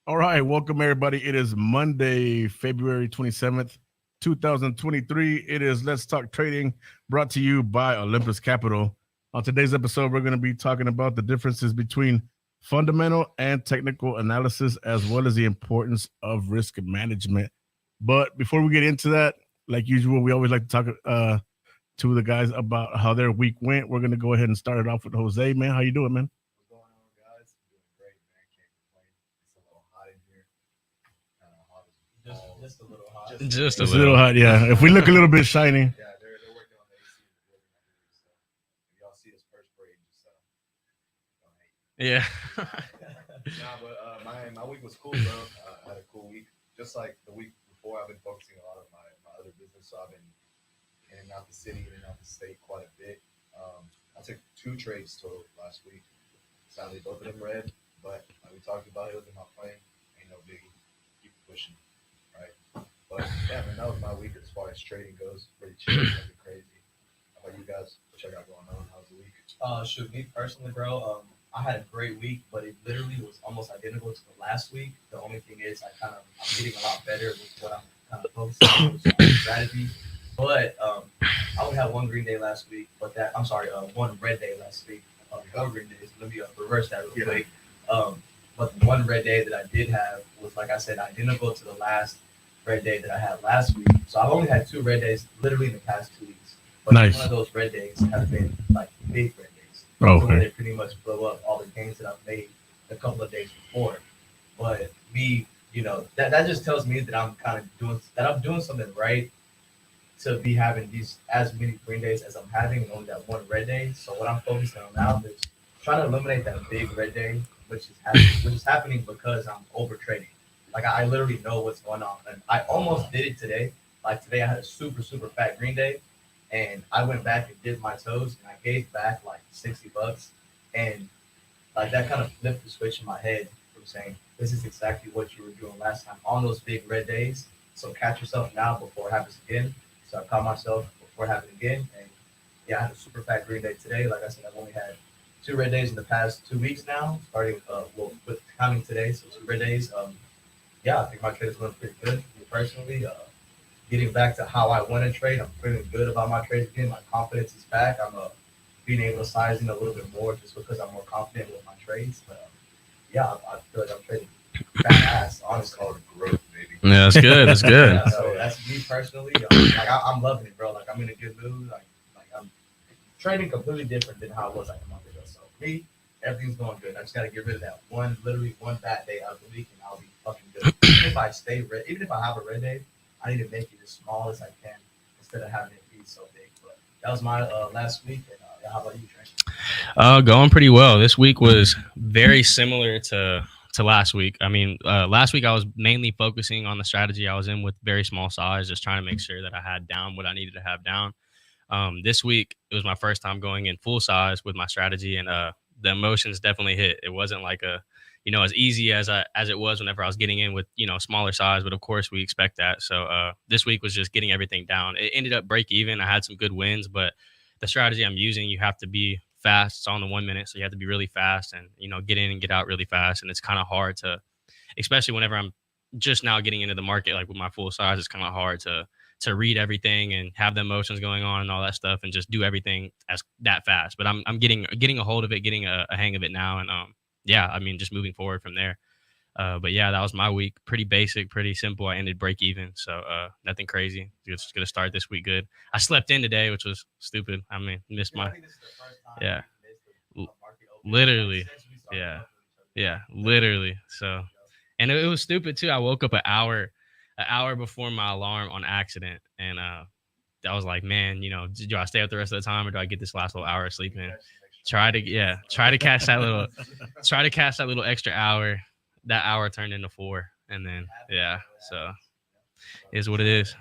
All right, welcome everybody. It is Monday, February 27th, 2023. It is Let's Talk Trading brought to you by Olympus Capital. On today's episode, we're going to be talking about the differences between fundamental and technical analysis, as well as the importance of risk management. But before we get into that, like usual, we always like to talk to the guys about how their week went. We're going to go ahead and start it off with Jose, man. How you doing, man? What's going on, guys? I'm doing great, man. Can't complain. It's a little hot in here. Hot as balls. Just a little hot. Just a little hot, yeah. If we look a little bit shiny. Yeah, they're working on the AC in the building out here. So if y'all see us perspirating, just don't hate. Yeah. My week was cool, bro. I had a cool week. Just like the week before, I've been focusing a lot on my other business. So I've been in and out the city, in and out the state quite a bit. I took 2 trades total last week. Sadly, both of them red, but like we talked about, it was in my plan. Ain't no biggie. Keep it pushing, right? But yeah, man, that was my week as far as trading goes. Pretty chill, nothing crazy. How about you guys? What y'all got going on? How's the week? Shoot, me personally, bro. I had a great week, but it literally was almost identical to the last week. The only thing is, I'm getting a lot better with what I'm kind of focusing on, which is strategy. But I only had one green day last week, one red day last week. 4 green days. Let me reverse that real quick. But the one red day that I did have was, like I said, identical to the last red day that I had last week. So I've only had 2 red days literally in the past 2 weeks. But Nice. one of those red days have been like big red days. Oh, So where okay. they pretty much blow up all the gains that I've made a couple of days before. But me, that just tells me that I'm doing something right to be having these as many green days as I'm having and only that one red day. So what I'm focusing on now is trying to eliminate that big red day, which is happening because I'm over trading. Like I literally know what's going on, and I almost did it today. Like today, I had a super super fat green day, and I went back and dipped my toes, and I gave back like $60, and like that kind of flipped the switch in my head from saying this is exactly what you were doing last time on those big red days. So catch yourself now before it happens again. So I caught myself before it happened again, and yeah, I had a super fat green day today. Like I said, I've only had 2 red days in the past 2 weeks now, starting with counting today, so 2 red days. Yeah, I think my trade is going pretty good. Me personally, getting back to how I want to trade, I'm feeling good about my trades again. My confidence is back. I'm being able to size in a little bit more just because I'm more confident with my trades. But yeah, I feel like I'm trading fast, That's honestly. called growth, baby. Yeah, that's good. That's good. Yeah, so that's me personally. I'm loving it, bro. Like I'm in a good mood. Like I'm trading completely different than how I was like a month ago. So for me, everything's going good. I just gotta get rid of that literally one bad day out of the week, and I'll be fucking good. Even if I have a red day, I need to make it as small as I can instead of having it be so big. But that was my last week. And yeah, how about you, Trent? Going pretty well. This week was very similar to last week. I mean, last week I was mainly focusing on the strategy I was in with very small size, just trying to make sure that I had down what I needed to have down. This week it was my first time going in full size with my strategy, and the emotions definitely hit. It wasn't like as easy as it was whenever I was getting in with smaller size, but of course we expect that. So this week was just getting everything down. It ended up break even. I had some good wins, but the strategy I'm using, you have to be fast. It's on the 1 minute, so you have to be really fast and get in and get out really fast. And it's kind of hard to, especially whenever I'm just now getting into the market, like with my full size, it's kind of hard to read everything and have the emotions going on and all that stuff and just do everything as that fast. But I'm getting a hold of it, getting a hang of it now, and yeah, I mean just moving forward from there. But yeah, that was my week. Pretty basic, pretty simple. I ended break even, so nothing crazy. Just gonna start this week good. I slept in today, which was stupid. I mean, missed I my think this is the first time yeah, we missed l- a market opening literally, since we started yeah, working with each other. yeah, literally. So, and it was stupid too. I woke up an hour before my alarm on accident, and I was like, man, do I stay up the rest of the time or do I get this last little hour of sleep in? Try to catch that little, try to catch that little extra hour. That hour turned into 4, and then yeah, so is what it is.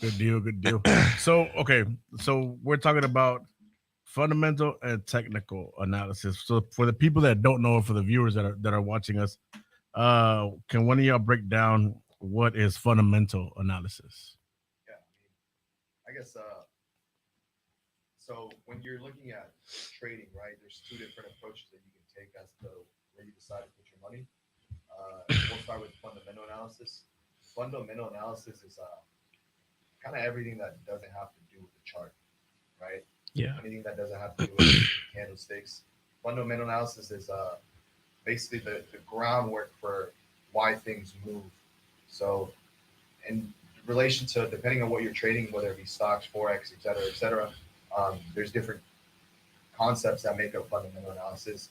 Good deal. Good deal. So, okay. So, we're talking about fundamental and technical analysis. So, for the people that don't know, for the viewers that are watching us, can one of y'all break down what is fundamental analysis? Yeah, I guess. So when you're looking at trading, right, there's 2 different approaches that you can take as to where you decide to put your money. We'll start with fundamental analysis. Fundamental analysis is kind of everything that doesn't have to do with the chart, right? Yeah. Anything that doesn't have to do with candlesticks. Fundamental analysis is basically the groundwork for why things move. So, in relation to depending on what you're trading, whether it be stocks, forex, et cetera, there's different concepts that make up fundamental analysis.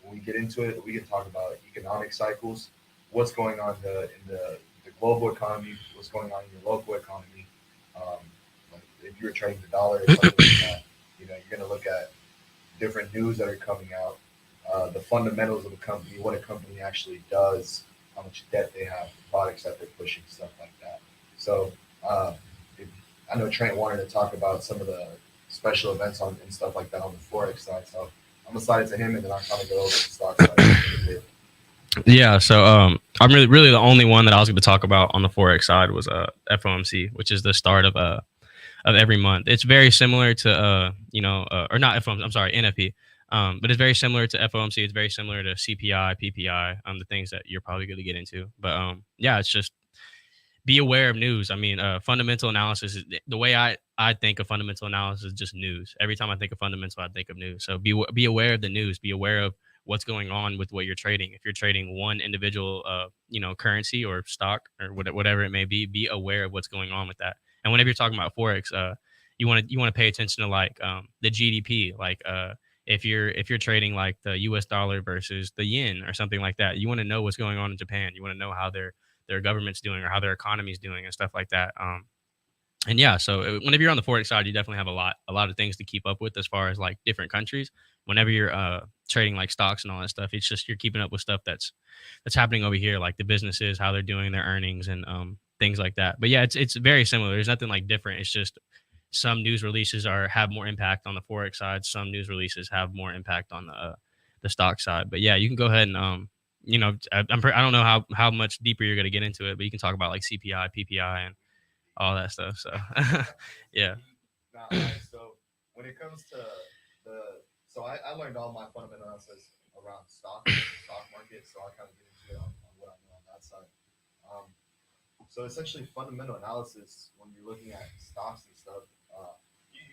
When we get into it, we can talk about economic cycles, what's going on in the global economy, what's going on in your local economy. Like if you're trading the dollar, or something like that, you're going to look at different news that are coming out, the fundamentals of a company, what a company actually does, how much debt they have, the products that they're pushing, stuff like that. So I know Trent wanted to talk about some of the special events and stuff like that on the forex side. So I'm gonna slide it to him, and then I'll kind of go over the stock side a bit. Yeah, so I'm really the only one that I was going to talk about on the forex side was FOMC, which is the start of every month. It's very similar to or not FOMC, I'm sorry, NFP. But it's very similar to FOMC. It's very similar to CPI, PPI, the things that you're probably going to get into. But yeah, it's just be aware of news. I mean, fundamental analysis is the way I think of fundamental analysis is just news. Every time I think of fundamental, I think of news. So be aware of the news. Be aware of what's going on with what you're trading. If you're trading one individual, currency or stock or whatever it may be aware of what's going on with that. And whenever you're talking about forex, you want to pay attention to like the GDP, like if you're trading like the US dollar versus the yen or something like that, you want to know what's going on in Japan. You want to know how their government's doing or how their economy's doing and stuff like that. And yeah, so whenever you're on the forex side, you definitely have a lot of things to keep up with as far as like different countries. Whenever you're trading like stocks and all that stuff, it's just you're keeping up with stuff that's happening over here, like the businesses, how they're doing their earnings and things like that. But yeah, it's very similar. There's nothing like different. It's just some news releases have more impact on the forex side. Some news releases have more impact on the stock side. But yeah, you can go ahead and I don't know how much deeper you're going to get into it, but you can talk about like CPI, PPI, and all that stuff. So yeah. So when it comes to I learned all my fundamental analysis around stock market. So I kind of get into it on what I know on that side. So essentially, fundamental analysis when you're looking at stocks and stuff,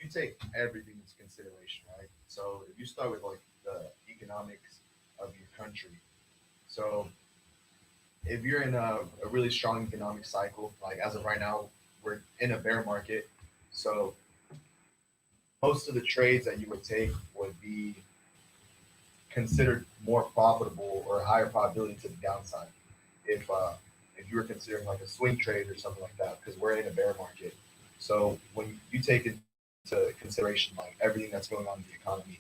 you take everything into consideration, right? So if you start with like the economics of your country, so if you're in a really strong economic cycle, like as of right now, we're in a bear market. So most of the trades that you would take would be considered more profitable or higher probability to the downside. If you were considering like a swing trade or something like that, because we're in a bear market. So when you take into consideration like everything that's going on in the economy,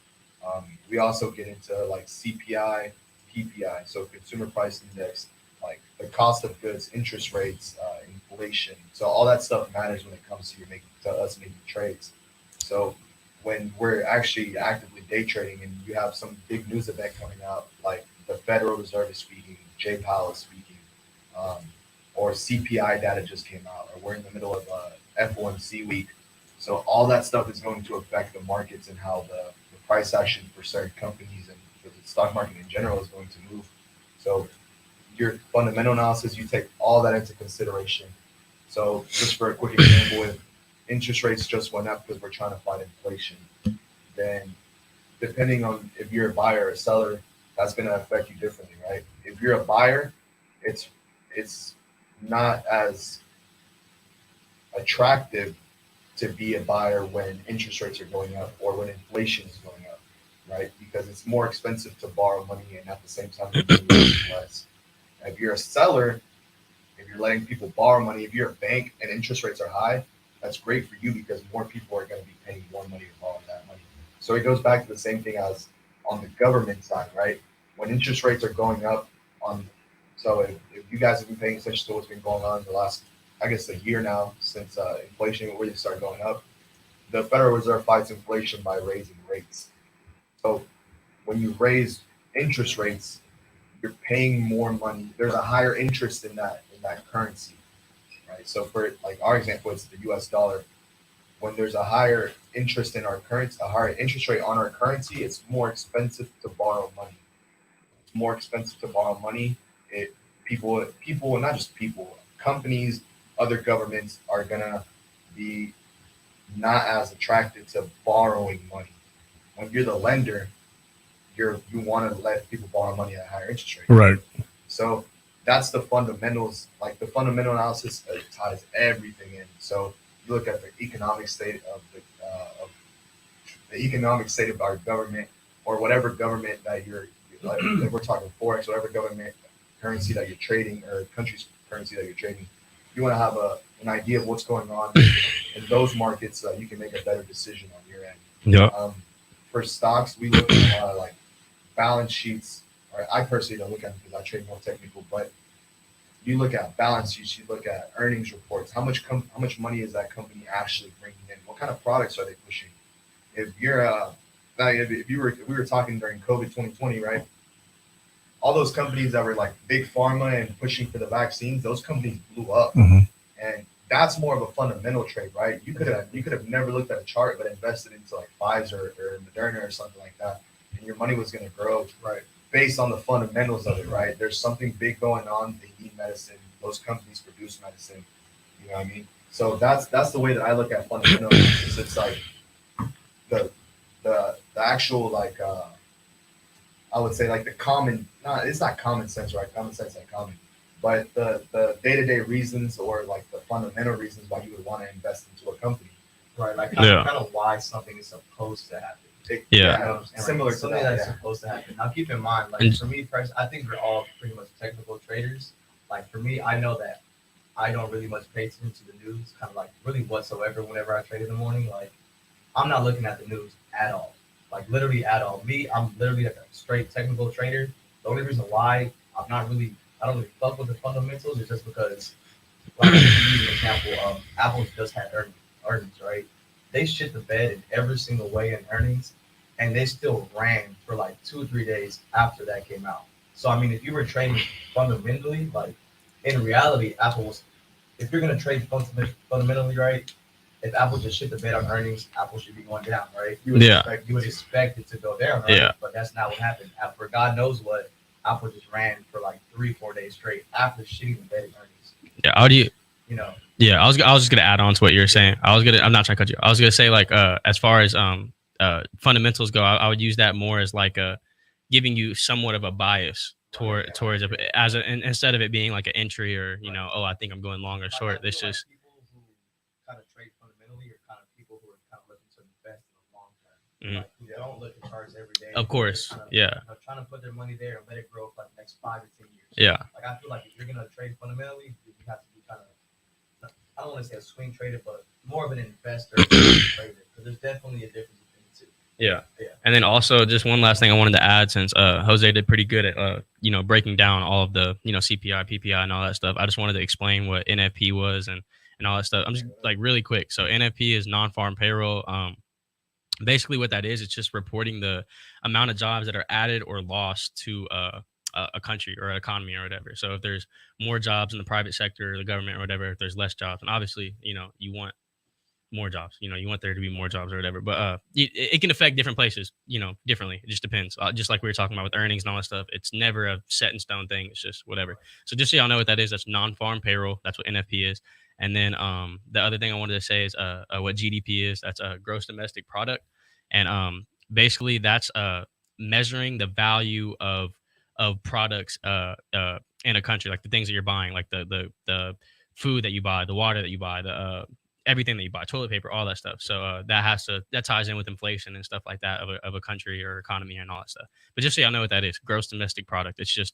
we also get into like CPI, PPI, so consumer price index, like the cost of goods, interest rates, inflation. So all that stuff matters when it comes to us making trades. So when we're actually actively day trading and you have some big news event coming out, like the Federal Reserve is speaking, Jay Powell is speaking, or CPI data just came out, or we're in the middle of FOMC week. So all that stuff is going to affect the markets and how the price action for certain companies and for the stock market in general is going to move. So your fundamental analysis, you take all that into consideration. So just for a quick example, if interest rates just went up because we're trying to fight inflation, then depending on if you're a buyer or a seller, that's going to affect you differently, right? If you're a buyer, it's not as attractive to be a buyer when interest rates are going up or when inflation is going up, right? Because it's more expensive to borrow money and at the same time you're getting less. If you're a seller, if you're letting people borrow money, if you're a bank and interest rates are high, that's great for you because more people are going to be paying more money to borrow that money. So it goes back to the same thing as on the government side, right? When interest rates are going up so if you guys have been paying attention to what's been going on in the last, I guess, a year now since inflation really started going up, the Federal Reserve fights inflation by raising rates. So when you raise interest rates, you're paying more money. There's a higher interest in that currency, right? So for like our example, it's the US dollar. When there's a higher interest in our currency, a higher interest rate on our currency, it's more expensive to borrow money. more expensive to borrow money, people, not just people, companies, other governments are gonna be not as attracted to borrowing money. When you're the lender, you want to let people borrow money at a higher interest rate. Right. So that's the fundamentals. Like the fundamental analysis ties everything in. So you look at the economic state of the economic state of our government, or whatever government that like we're talking forex, whatever government currency that you're trading, or country's currency that you're trading. You want to have an idea of what's going on in those markets so that you can make a better decision on your end. Yeah. For stocks, we look at a lot of like balance sheets. Or I personally don't look at them because I trade more technical, but you look at balance sheets, you look at earnings reports. How much money is that company actually bringing in? What kind of products are they pushing? If you're if we were talking during COVID 2020, right? All those companies that were like big pharma and pushing for the vaccines, those companies blew up, and that's more of a fundamental trade, right? You could have never looked at a chart, but invested into like Pfizer or Moderna or something like that, and your money was going to grow, right? Based on the fundamentals of it, right? There's something big going on. They need medicine. Those companies produce medicine. You know what I mean? So that's the way that I look at fundamentals. It's like the actual like I would say like the common, not it's not common sense, right? Common sense ain't common, but the day-to-day reasons, or like the fundamental reasons why you would want to invest into a company, right? Like Yeah. kind of why something is supposed to happen. Yeah. Similar to something that. that's Yeah. supposed to happen. Now, keep in mind, like And- for me, personally, I think we're all pretty much technical traders. Like for me, I know that I don't really much pay attention to the news, kind of like really whatsoever. Whenever I trade in the morning, like I'm not looking at the news at all, like literally at all. Me, I'm literally like a straight technical trader. The only reason why I don't really fuck with the fundamentals is just because, like, to use an example, Apple just had earnings, right? They shit the bed in every single way in earnings, and they still ran for like 2 or 3 days after that came out. So I mean, if you were trading fundamentally, like in reality, Apple was. If you're gonna trade fundamentally, right? If Apple just shit the bed on earnings, Apple should be going down, right? Yeah. You would expect it to go down, right? Yeah. But that's not what happened. For God knows what, Apple just ran for like 3 or 4 days straight after shitting the bed in earnings. Yeah. How do you? You know, Yeah, I was just gonna add on to what you were saying. I'm not trying to cut you. I was gonna say like as far as fundamentals go, I would use that more as like giving you somewhat of a bias towards it, as instead of it being like an entry, or oh, I think I'm going long or short. It's just people who kind of trade fundamentally are kind of people who are kind of looking to invest in the long term. Like who don't look at charts every day. Of course, Kind of, yeah. Trying to put their money there and let it grow for like the next 5 to 10 years. Yeah. Like I feel like if you're gonna trade fundamentally, you have to be kind of, I don't want to say a swing trader, but more of an investor trader, because there's definitely a difference between the two. Yeah. Yeah. And then also just one last thing I wanted to add, since Jose did pretty good at breaking down all of the CPI, PPI, and all that stuff. I just wanted to explain what NFP was and all that stuff. I'm just like really quick. So NFP is non-farm payroll. Basically what that is, it's just reporting the amount of jobs that are added or lost to a country or an economy or whatever. So if there's more jobs in the private sector or the government or whatever, if there's less jobs, and obviously you want more jobs, you want there to be more jobs or whatever, but it can affect different places differently. It just depends, just like we were talking about with earnings and all that stuff. It's never a set in stone thing. It's just whatever. So just so y'all know what that is, that's non-farm payroll. That's what NFP is. And then the other thing I wanted to say is what GDP is. That's a gross domestic product, and basically that's measuring the value of products in a country, like the things that you're buying, like the food that you buy, the water that you buy, the everything that you buy, toilet paper, all that stuff. So that ties in with inflation and stuff like that of a country or economy and all that stuff. But just so y'all know what that is, gross domestic product. It's just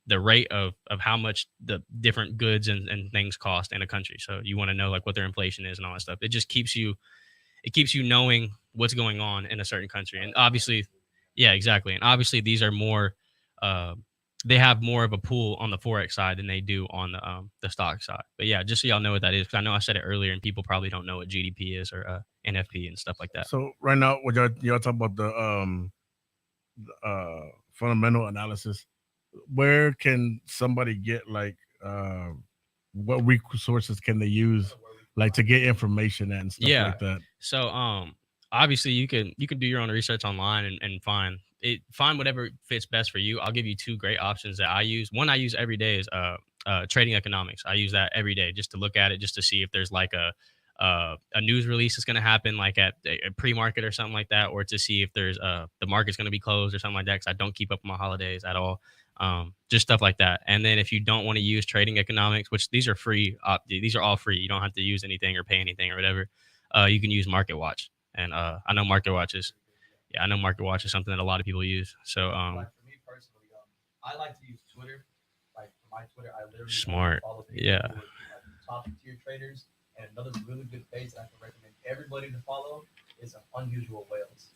the rate of how much the different goods and things cost in a country. So you want to know like what their inflation is and all that stuff. It just keeps you knowing what's going on in a certain country. And obviously, yeah, exactly. And obviously these are more they have more of a pool on the forex side than they do on the stock side. But yeah, just so y'all know what that is, because I know I said it earlier and people probably don't know what GDP is or NFP and stuff like that. So right now, what y'all talk about the fundamental analysis. Where can somebody get like what resources can they use like to get information and stuff Yeah. like that? So obviously you can do your own research online and find find whatever fits best for you. I'll give you two great options that I use. One I use every day is trading economics. I use that every day just to look at it, just to see if there's like a news release that's going to happen like at a pre-market or something like that, or to see if there's the market's going to be closed or something like that, because I don't keep up with my holidays at all. Just stuff like that. And then if you don't want to use trading economics, which these are free, these are all free, you don't have to use anything or pay anything or whatever, you can use Market Watch. And I know Market Watch is something that a lot of people use. So Like for me personally, I like to use Twitter. Like for my Twitter, I literally Smart. follow people Yeah. who are like top tier traders. And another really good page that I can recommend everybody to follow is Unusual Whales.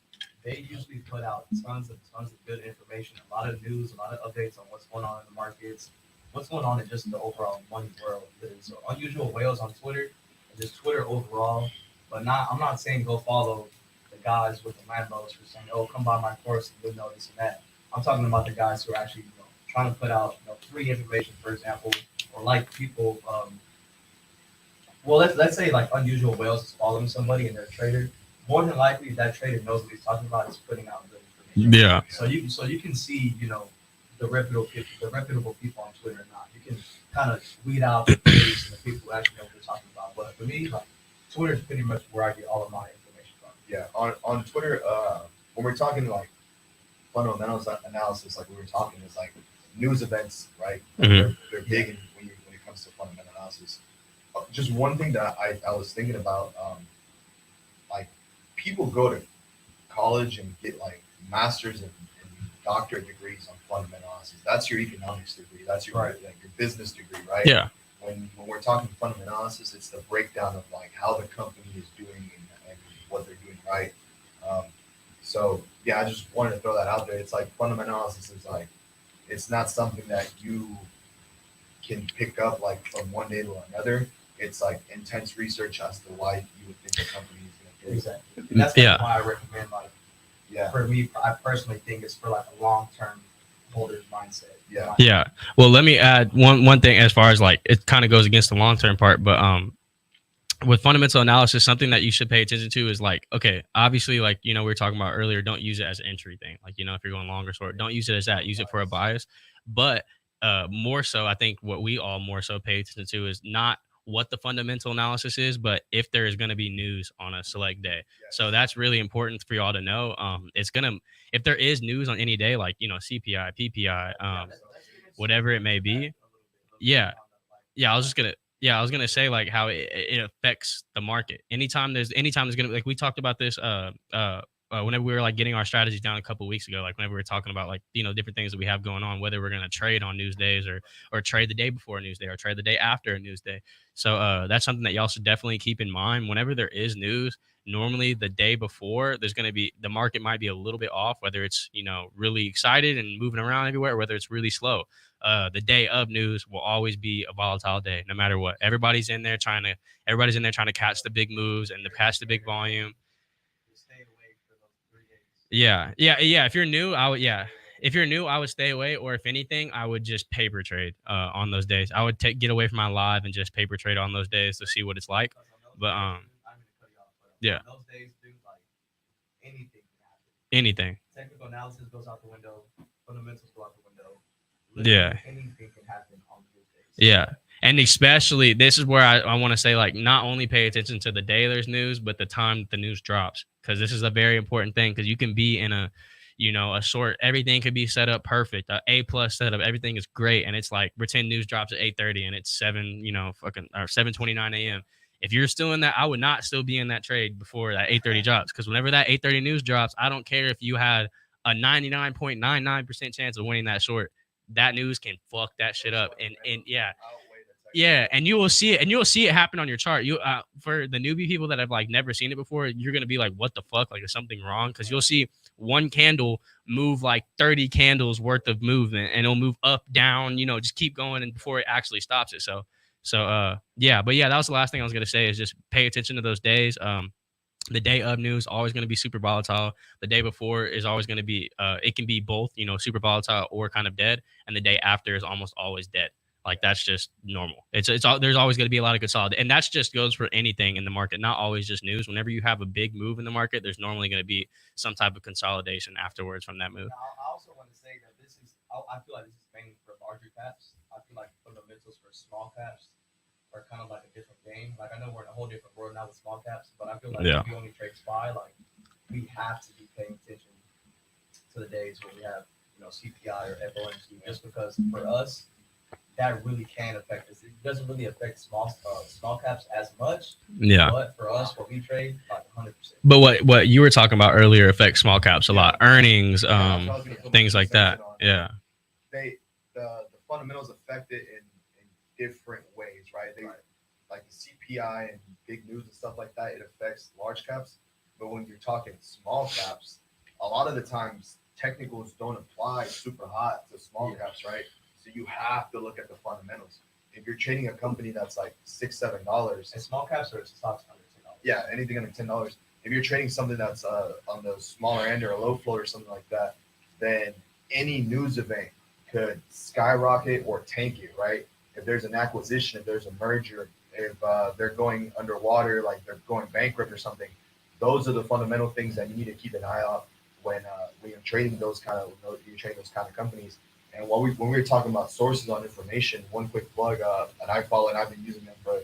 They usually put out tons of good information, a lot of news, a lot of updates on what's going on in the markets, what's going on in just the overall money world. So Unusual Whales on Twitter, and just Twitter overall. But I'm not saying go follow the guys with the Lambos who are saying, oh, come by my course and you'll know this and that. I'm talking about the guys who are actually trying to put out free information, for example, or like people. Well, let's say like Unusual Whales is following somebody and they're a trader. More than likely, that trader knows what he's talking about. Is putting out good information. yeah. So you can see the reputable people on Twitter or not. You can kind of weed out the fakes and the people who actually know what they're talking about. But for me, like Twitter is pretty much where I get all of my information from. Yeah, on Twitter, when we're talking like fundamentals analysis, like we were talking, is like news events, right? They're big when it comes to fundamental analysis. Just one thing that I was thinking about, like people go to college and get like masters and doctorate degrees on fundamental analysis. That's your economics degree. That's your Right. like your business degree, right? Yeah. When we're talking fundamental analysis, it's the breakdown of like how the company is doing and what they're doing right. So yeah, I just wanted to throw that out there. It's like fundamental analysis is like, it's not something that you can pick up like from one day to another. It's like intense research as to why you would think a company is going to do. Exactly. And that's Yeah. why I recommend like Yeah, for me, I personally think it's for like a long-term holder's mindset. Yeah. Yeah. Well, let me add one thing as far as like it kind of goes against the long term part, but with fundamental analysis, something that you should pay attention to is like, okay, obviously, like we were talking about earlier, don't use it as an entry thing. Like if you're going long or short, don't use it as that. Use it for a bias. But more so, I think what we all more so pay attention to is not what the fundamental analysis is, but if there is going to be news on a select day. So that's really important for y'all to know. If there is news on any day, like CPI, PPI, whatever it may be. Yeah. I was gonna say like how it affects the market. Anytime there's gonna, like we talked about this whenever we were like getting our strategies down a couple of weeks ago, like whenever we were talking about like different things that we have going on, whether we're gonna trade on news days or trade the day before a news day or trade the day after a news day. So that's something that y'all should definitely keep in mind. Whenever there is news, normally the day before there's going to be, the market might be a little bit off, whether it's really excited and moving around everywhere, or whether it's really slow. The day of news will always be a volatile day, no matter what. Everybody's in there trying to catch the big moves and to catch the big volume. Stay away for those 3 days. Yeah. If you're new, I would stay away, or if anything, I would just paper trade on those days. I would get away from my live and just paper trade on those days to see what it's like. But I'm gonna cut you off. But yeah. on those days, dude, like anything can happen. Anything. Technical analysis goes out the window. Fundamentals go out the window. Yeah. Anything can happen on those days. Yeah. And especially, this is where I want to say, like, not only pay attention to the day there's news, but the time the news drops, because this is a very important thing, because you can be in a short, everything could be set up perfect, A+ setup, everything is great, and it's like pretend news drops at 8:30 and it's 7:29 a.m. If you're still in that, I would not still be in that trade before that 8:30 drops, because whenever that 8:30 news drops, I don't care if you had a 99.99% chance of winning that short. That news can fuck that shit up, and and you will see it happen on your chart. You for the newbie people that have like never seen it before, you're gonna be like, what the fuck, like is something wrong? Because you'll see one candle move like 30 candles worth of movement, and it'll move up, down, just keep going, and before it actually stops it. So that was the last thing I was gonna say, is just pay attention to those days. The day of news always going to be super volatile. The day before is always going to be it can be both, super volatile or kind of dead, and the day after is almost always dead. Like that's just normal. There's always going to be a lot of good solid, and that's just goes for anything in the market, not always just news. Whenever you have a big move in the market, there's normally going to be some type of consolidation afterwards from that move. Now, I also want to say that I feel like this is mainly for larger caps. I feel like fundamentals for small caps are kind of like a different game. Like I know we're in a whole different world now with small caps, but I feel like if we only trade SPY, like we have to be paying attention to the days where we have CPI or FOMC, just because for us that really can affect us. It doesn't really affect small caps as much. Yeah. But for us, what we trade, like 100%. But what you were talking about earlier affects small caps a lot. Earnings, things like that. Yeah. The fundamentals affect it in different ways, right? Like the CPI and big news and stuff like that, it affects large caps. But when you're talking small caps, a lot of the times technicals don't apply super hot to small caps, right? So you have to look at the fundamentals. If you're trading a company that's like $6-7, and small caps are stocks under $10. Yeah, anything under $10. If you're trading something that's on the smaller end or a low float or something like that, then any news event could skyrocket or tank it, right? If there's an acquisition, if there's a merger, if they're going underwater, like they're going bankrupt or something, those are the fundamental things that you need to keep an eye out when you're trading those kind of companies. And when we were talking about sources on information, one quick plug, and I follow, and I've been using them for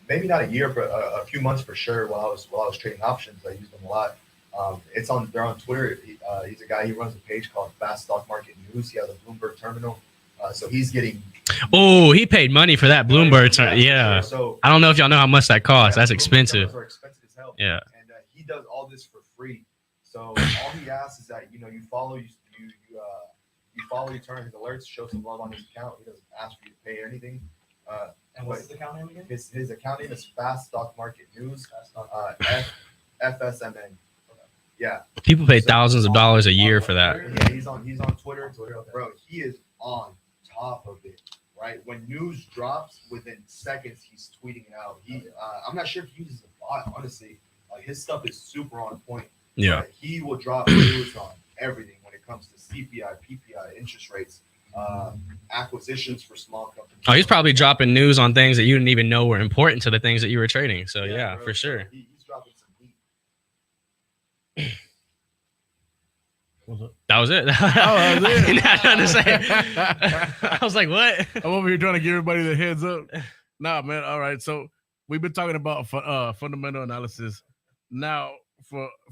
maybe not a year, but a few months for sure. While I was trading options, I used them a lot. They're on Twitter. He's a guy. He runs a page called Fast Stock Market News. He has a Bloomberg terminal, so he's getting. Oh, he paid money for that Bloomberg terminal. Yeah. Sure. So I don't know if y'all know how much that costs. That's Bloomberg expensive. terminals are expensive as hell. Yeah. And he does all this for free. So all he asks is that you follow you turn his alerts, show some love on his account. He doesn't ask for you to pay or anything. And what's his account name again? His account name is Fast Stock Market News. FSMN. Yeah. People pay thousands of dollars a year for that. Yeah, he's on Twitter. Bro, he is on top of it. Right? When news drops, within seconds he's tweeting it out. I'm not sure if he uses a bot, honestly. Like his stuff is super on point. Yeah. He will drop news on everything when it comes to CPI, PPI, interest rates, acquisitions for small companies. Oh, he's probably dropping news on things that you didn't even know were important to the things that you were trading. So yeah, bro, for sure. He's dropping some heat. That was it. Oh, that was it. I didn't have nothing to say. I was like, what? I'm over here trying to give everybody the heads up. Nah, man. All right. So we've been talking about fundamental analysis. Now,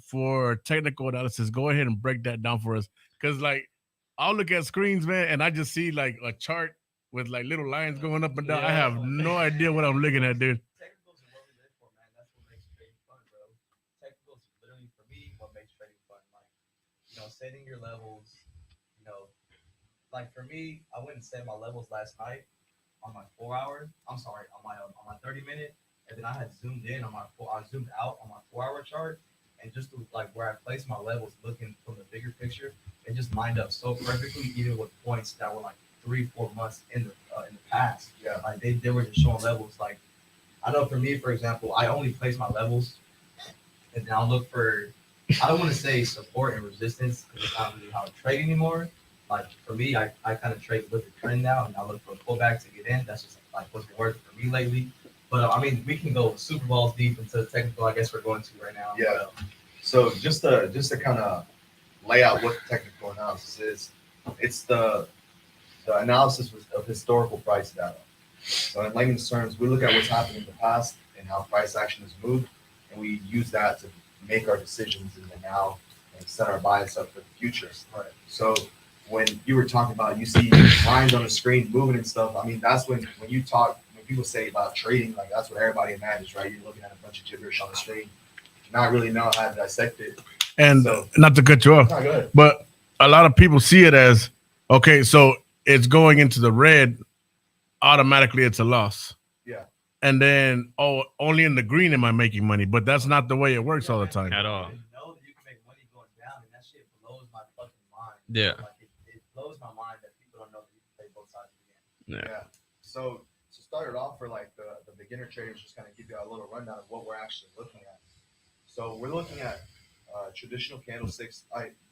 for technical analysis, go ahead and break that down for us. Because like I'll look at screens, man, and I just see like a chart with like little lines going up and down. I have no idea what I'm looking at, dude. Technicals are what we live for, man. That's what makes trading fun, bro. Technicals is literally for me what makes trading fun. Like, setting your levels. Like for me, I went and set my levels last night on my 4 hour. I'm sorry, on my 30-minute, and then I had zoomed in on I zoomed out on my 4 hour chart, and just to, like where I placed my levels, looking from the bigger picture, it just lined up so perfectly, even with points that were like 3-4 months in the past. Yeah, like they were just showing levels. Like I know for me, for example, I only place my levels, and then I'll look for. I don't want to say support and resistance because it's not really how I trade anymore. Like for me, I kind of trade with the trend now, and I look for a pullback to get in. That's just like what's been working for me lately. But I mean, we can go super balls deep into the technical. I guess we're going to right now. Yeah. So just to kind of lay out what technical analysis is, it's the analysis of historical price data. So in layman's terms, we look at what's happened in the past and how price action has moved, and we use that to make our decisions in the now and set our bias up for the future. Right. So when you were talking about, you see lines on the screen moving and stuff. I mean, that's when people say about trading, like that's what everybody imagines, right? You're looking at a bunch of gibberish on the screen, not really know how to dissect it. And not to cut you off, but a lot of people see it as, okay, so it's going into the red, automatically it's a loss. Yeah. And then, only in the green am I making money, but that's not the way it works all the time. At all. I know that you can make money going down, and that shit blows my fucking mind. Yeah. Like it blows my mind that people don't know that you can play both sides of the game. Yeah. So to start it off for like the beginner traders, just kind of give you a little rundown of what we're actually looking at. So we're looking at traditional candlesticks.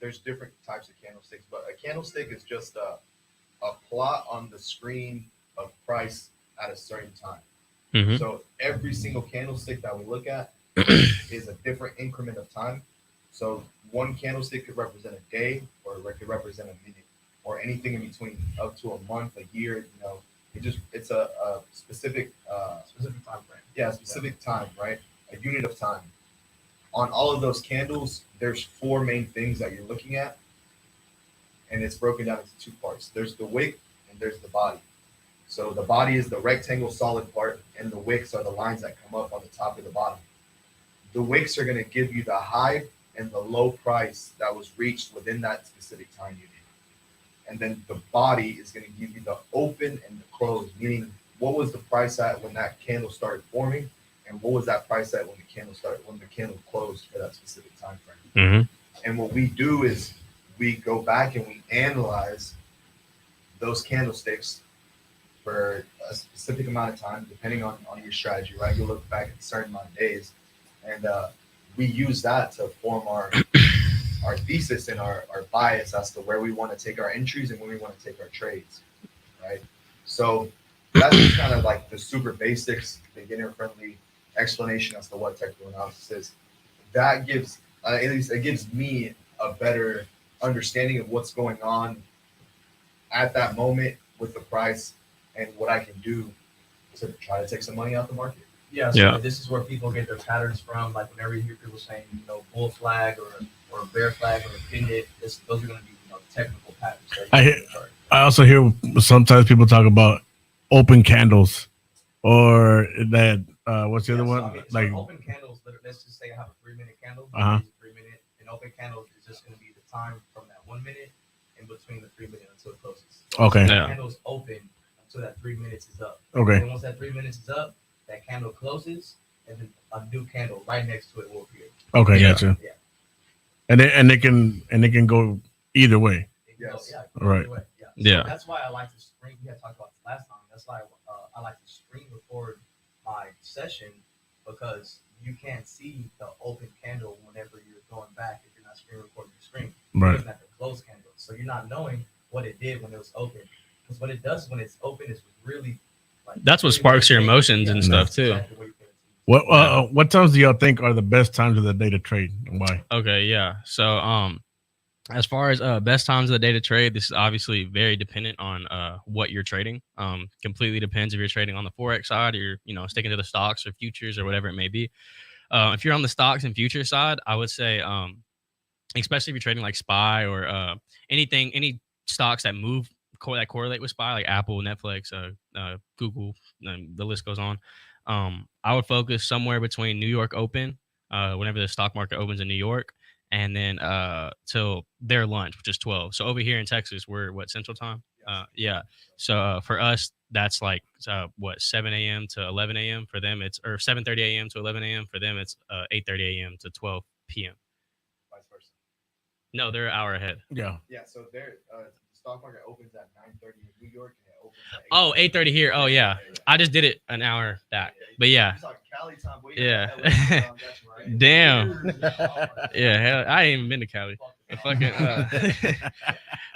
There's different types of candlesticks, but a candlestick is just a plot on the screen of price at a certain time. Mhm. So every single candlestick that we look at is a different increment of time. So one candlestick could represent a day, or it could represent a minute, or anything in between, up to a month, a year. It's a specific Specific time frame. specific time, right? A unit of time. On all of those candles, there's four main things that you're looking at, and it's broken down into two parts. There's the wick and there's the body. So the body is the rectangle solid part, and the wicks are the lines that come up on the top of the bottom. The wicks are going to give you the high and the low price that was reached within that specific time unit. And then the body is going to give you the open and the close, meaning what was the price at when that candle started forming, and what was that price at when the candle closed for that specific time frame. Mhm. And what we do is we go back and we analyze those candlesticks for a specific amount of time, depending on your strategy, right? You look back at a certain amount of days, and we use that to form our thesis and our bias as to where we want to take our entries and when we want to take our trades, right? So that's just kind of like the super basics, beginner-friendly explanation as to what technical analysis is. That gives, at least it gives me a better understanding of what's going on at that moment with the price and what I can do to try to take some money out the market. Yeah, so Yeah. this is where people get their patterns from. Like whenever you hear people saying, bull flag or a bear flag or a pivot, those are going to be technical patterns. Right? I also hear sometimes people talk about open candles, or that what's the other one? I mean, so Like open candles. Let's just say I have a 3-minute candle. Uh-huh. 3-minute. An open candle is just going to be the time from that 1 minute in between the 3 minute until it closes. Okay. So Yeah. the candle's open until that 3 minutes is up. Okay. And once that 3 minutes is up, that candle closes, and then a new candle right next to it will appear. Okay, Yeah. gotcha. Yeah. And they can go either way. Yes. Yeah. Right. Anyway, yeah. Yeah. So that's why I like to screen. We had talked about this last time. That's why I like to screen record my session, because you can't see the open candle whenever you're going back if you're not screen recording your screen. You're Right. looking at the closed candle, so you're not knowing what it did when it was open. Because what it does when it's open is really That's what sparks your emotions and stuff too. Exactly what you're gonna see. What times do y'all think are the best times of the day to trade, and why? Okay, yeah. So as far as best times of the day to trade, this is obviously very dependent on what you're trading. Completely depends if you're trading on the forex side, or you're sticking to the stocks or futures or whatever it may be. If you're on the stocks and future side, I would say especially if you're trading like SPY or any stocks that move that correlate with SPY, like Apple, Netflix, Google, the list goes on. I would focus somewhere between New York Open, whenever the stock market opens in New York, and then till their lunch, which is 12. So over here in Texas, we're what, Central Time? Yeah. So for us, that's like 7 a.m. to 11 a.m. For them, it's, or 7:30 a.m. to 11 a.m. For them, it's 8:30 a.m. to 12 p.m. Vice versa. No, they're an hour ahead. Yeah. Yeah, so the stock market opens at 9:30 in New York, and it opens at Oh, 8:30 here. Oh, yeah. I just did it an hour back. But yeah. It's like Cali time. Yeah. That's right. Damn. Yeah, hell, I ain't even been to Cali. But fucking,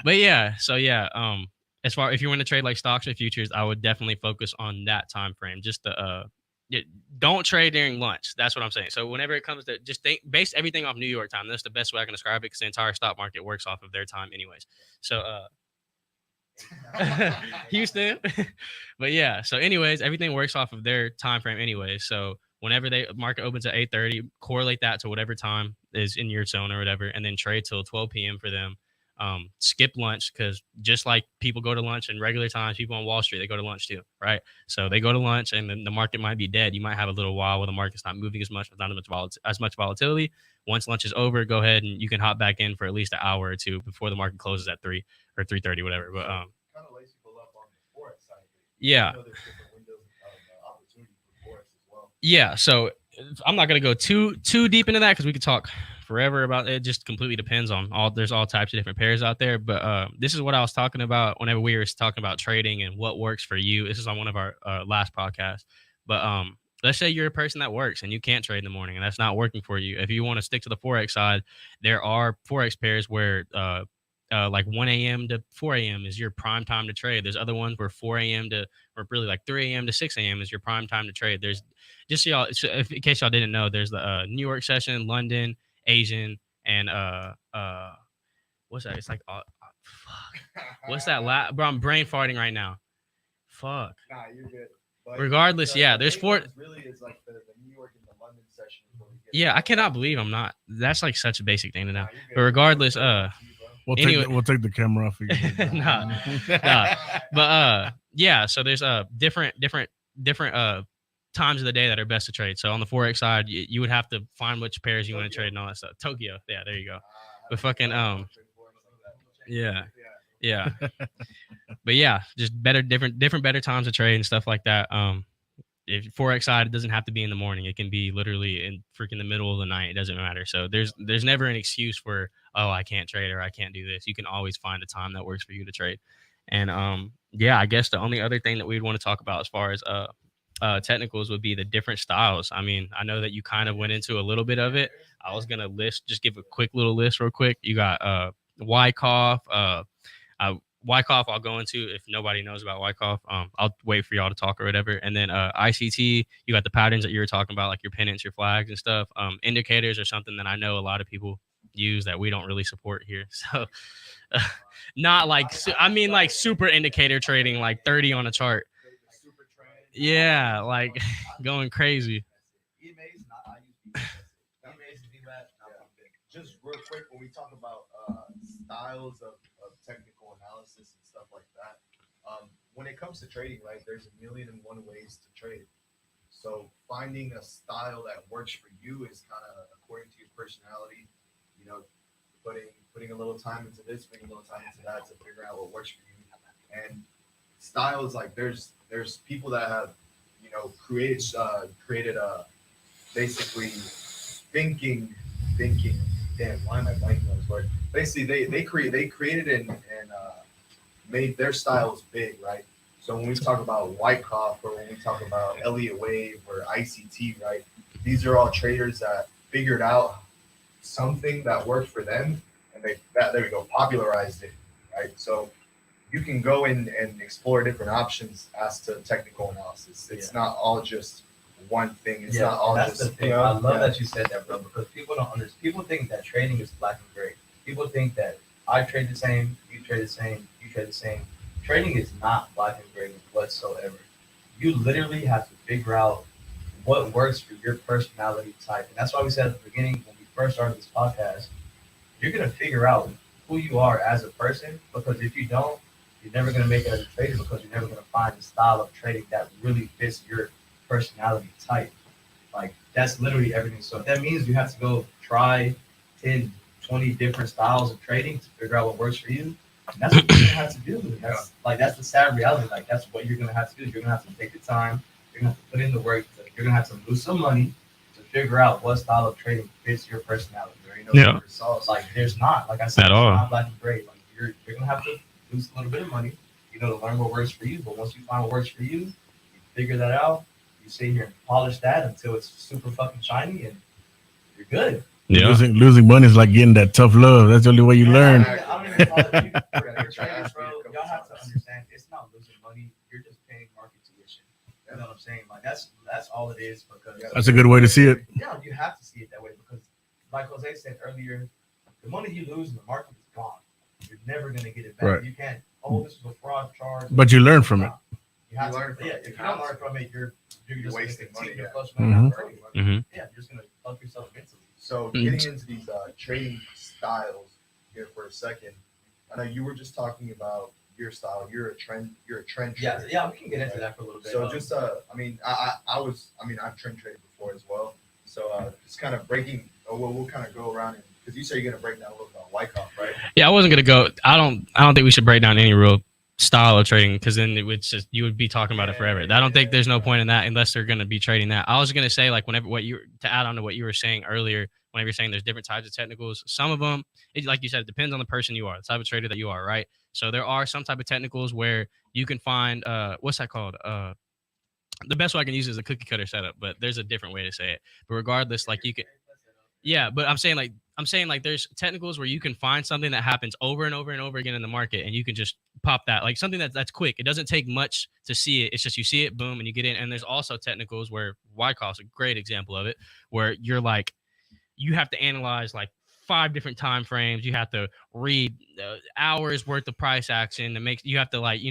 but yeah, so yeah, as far if you want to trade like stocks or futures, I would definitely focus on that time frame. Just to don't trade during lunch. That's what I'm saying. So whenever it comes to just base everything off New York time. That's the best way I can describe it, because the entire stock market works off of their time anyways. So Houston. But yeah, so anyways, everything works off of their time frame anyway. So whenever the market opens at 8:30, correlate that to whatever time is in your zone or whatever, and then trade till 12 p.m. for them. Skip lunch, because just like people go to lunch in regular times, people on Wall Street, they go to lunch too, right? So they go to lunch, and then the market might be dead. You might have a little while where the market's not moving as much, not as much volatility. Once lunch is over, go ahead and you can hop back in for at least an hour or two before the market closes at 3 or 3:30, whatever. But kind of lays people up on the forex side. Yeah. There's different windows of opportunity for forex as well. Yeah, so I'm not gonna go too deep into that, because we could talk forever about it. Just completely depends on there's all types of different pairs out there. But this is what I was talking about whenever we were talking about trading and what works for you. This is on one of our last podcasts. But let's say you're a person that works and you can't trade in the morning, and that's not working for you. If you want to stick to the forex side, there are forex pairs where like 1 a.m. to 4 a.m. is your prime time to trade. There's other ones where 4 a.m. to, or really like 3 a.m. to 6 a.m. is your prime time to trade. There's just so y'all, so in case y'all didn't know, there's the New York session, London, Asian, and what's that? It's like fuck. What's that? Bro, I'm brain farting right now. Fuck. Nah, you're good. But Regardless, yeah, there's main four. ones really is like the New York and the London session. is where we get Yeah, it. I cannot believe I'm not. That's like such a basic thing to know. Nah, you're good. But regardless, We'll Anyway. take the camera off of you. Nah. Nah. But yeah, so there's different times of the day that are best to trade. So on the forex side, you would have to find which pairs you want to trade and all that stuff. Tokyo, yeah, there you go. But fucking yeah. Yeah. But yeah, just different better times to trade and stuff like that. If forex side, it doesn't have to be in the morning. It can be literally in freaking the middle of the night. It doesn't matter. So there's never an excuse for, oh, I can't trade or I can't do this. You can always find a time that works for you to trade. And yeah, I guess the only other thing that we'd want to talk about as far as technicals would be the different styles. I mean, I know that you kind of went into a little bit of it. I was gonna just give a quick little list real quick. You got Wyckoff, Wyckoff, I'll go into if nobody knows about Wyckoff. I'll wait for y'all to talk or whatever. And then ICT, you got the patterns that you were talking about, like your pennants, your flags and stuff. Indicators are something that I know a lot of people use that we don't really support here. So not like, I mean like super indicator trading, like 30 on a chart. Yeah, like going crazy. Just real quick, when we talk about styles of technical analysis and stuff like that, when it comes to trading, right, there's a million and one ways to trade. So finding a style that works for you is kind of according to your personality, you know, putting a little time into this, putting a little time into that to figure out what works for you. And styles, like there's people that have, you know, created basically thinking. Damn, why am I blanking on this word? Basically, they created and made their styles big, right? So when we talk about Wyckoff or when we talk about Elliott Wave or ICT, right? These are all traders that figured out something that worked for them, and there we go, popularized it, right? So you can go in and explore different options as to technical analysis. It's not all just one thing. It's not all that's just. The thing. I love that you said that, bro, because people don't understand. People think that trading is black and gray. People think that I trade the same, you trade the same, you trade the same. Trading is not black and gray whatsoever. You literally have to figure out what works for your personality type, and that's why we said at the beginning when we first started this podcast, you're gonna figure out who you are as a person, because if you don't, you're never gonna make it as a trader, because you're never gonna find the style of trading that really fits your personality type. Like that's literally everything. So if that means you have to go try 10, 20 different styles of trading to figure out what works for you, that's what you're gonna have to do. That's the sad reality. Like that's what you're gonna have to do. You're gonna have to take the time, you're gonna have to put in the work, you're gonna have to lose some money to figure out what style of trading fits your personality. There ain't no secret sauce. Like there's not, like I said, at it's all. not black and gray. Like you're gonna have to lose a little bit of money, you know, to learn what works for you. But once you find what works for you, you figure that out. You sit here and polish that until it's super fucking shiny, and you're good. Yeah. Losing money is like getting that tough love. That's the only way you learn. I don't even call it traders, bro. Y'all have to understand, it's not losing money. You're just paying market tuition. You know what I'm saying? Like that's all it is. Because that's a good way to see it. Yeah, you have to see it that way, because, like Jose said earlier, the money you lose in the market is gone. You're never gonna get it back. Right. You can't. Oh, this is a fraud charge. But you learn from it. You have to learn from it. If you don't learn from it, you're just wasting money. Yeah, Mhm. you're just gonna fuck yourself mentally. So getting into these trading styles here for a second, I know you were just talking about your style. You're a trend trader. Yeah, we can get into that for a little bit. So just I mean, I've trend traded before as well. So just kind of breaking. We'll kind of go around, because you say you're gonna break down a little bit on Wyckoff, right? Yeah, I wasn't gonna go. I don't think we should break down any real style of trading, because then it would just, you would be talking about it forever. I don't think there's no point in that unless they're going to be trading that. I was going to say, like, whenever to add on to what you were saying earlier, whenever you're saying there's different types of technicals, some of them, like you said, it depends on the person you are, the type of trader that you are, right? So there are some type of technicals where you can find what's that called? The best way I can use is a cookie cutter setup, but there's a different way to say it. But regardless, like you can, yeah, but I'm saying like I'm saying like there's technicals where you can find something that happens over and over and over again in the market, and you can just pop that, like something that's quick. It doesn't take much to see it. It's just you see it, boom, and you get in. And there's also technicals where Wyckoff's a great example of it, where you're like you have to analyze like 5 different time frames. You have to read hours worth of price action to make. You have to like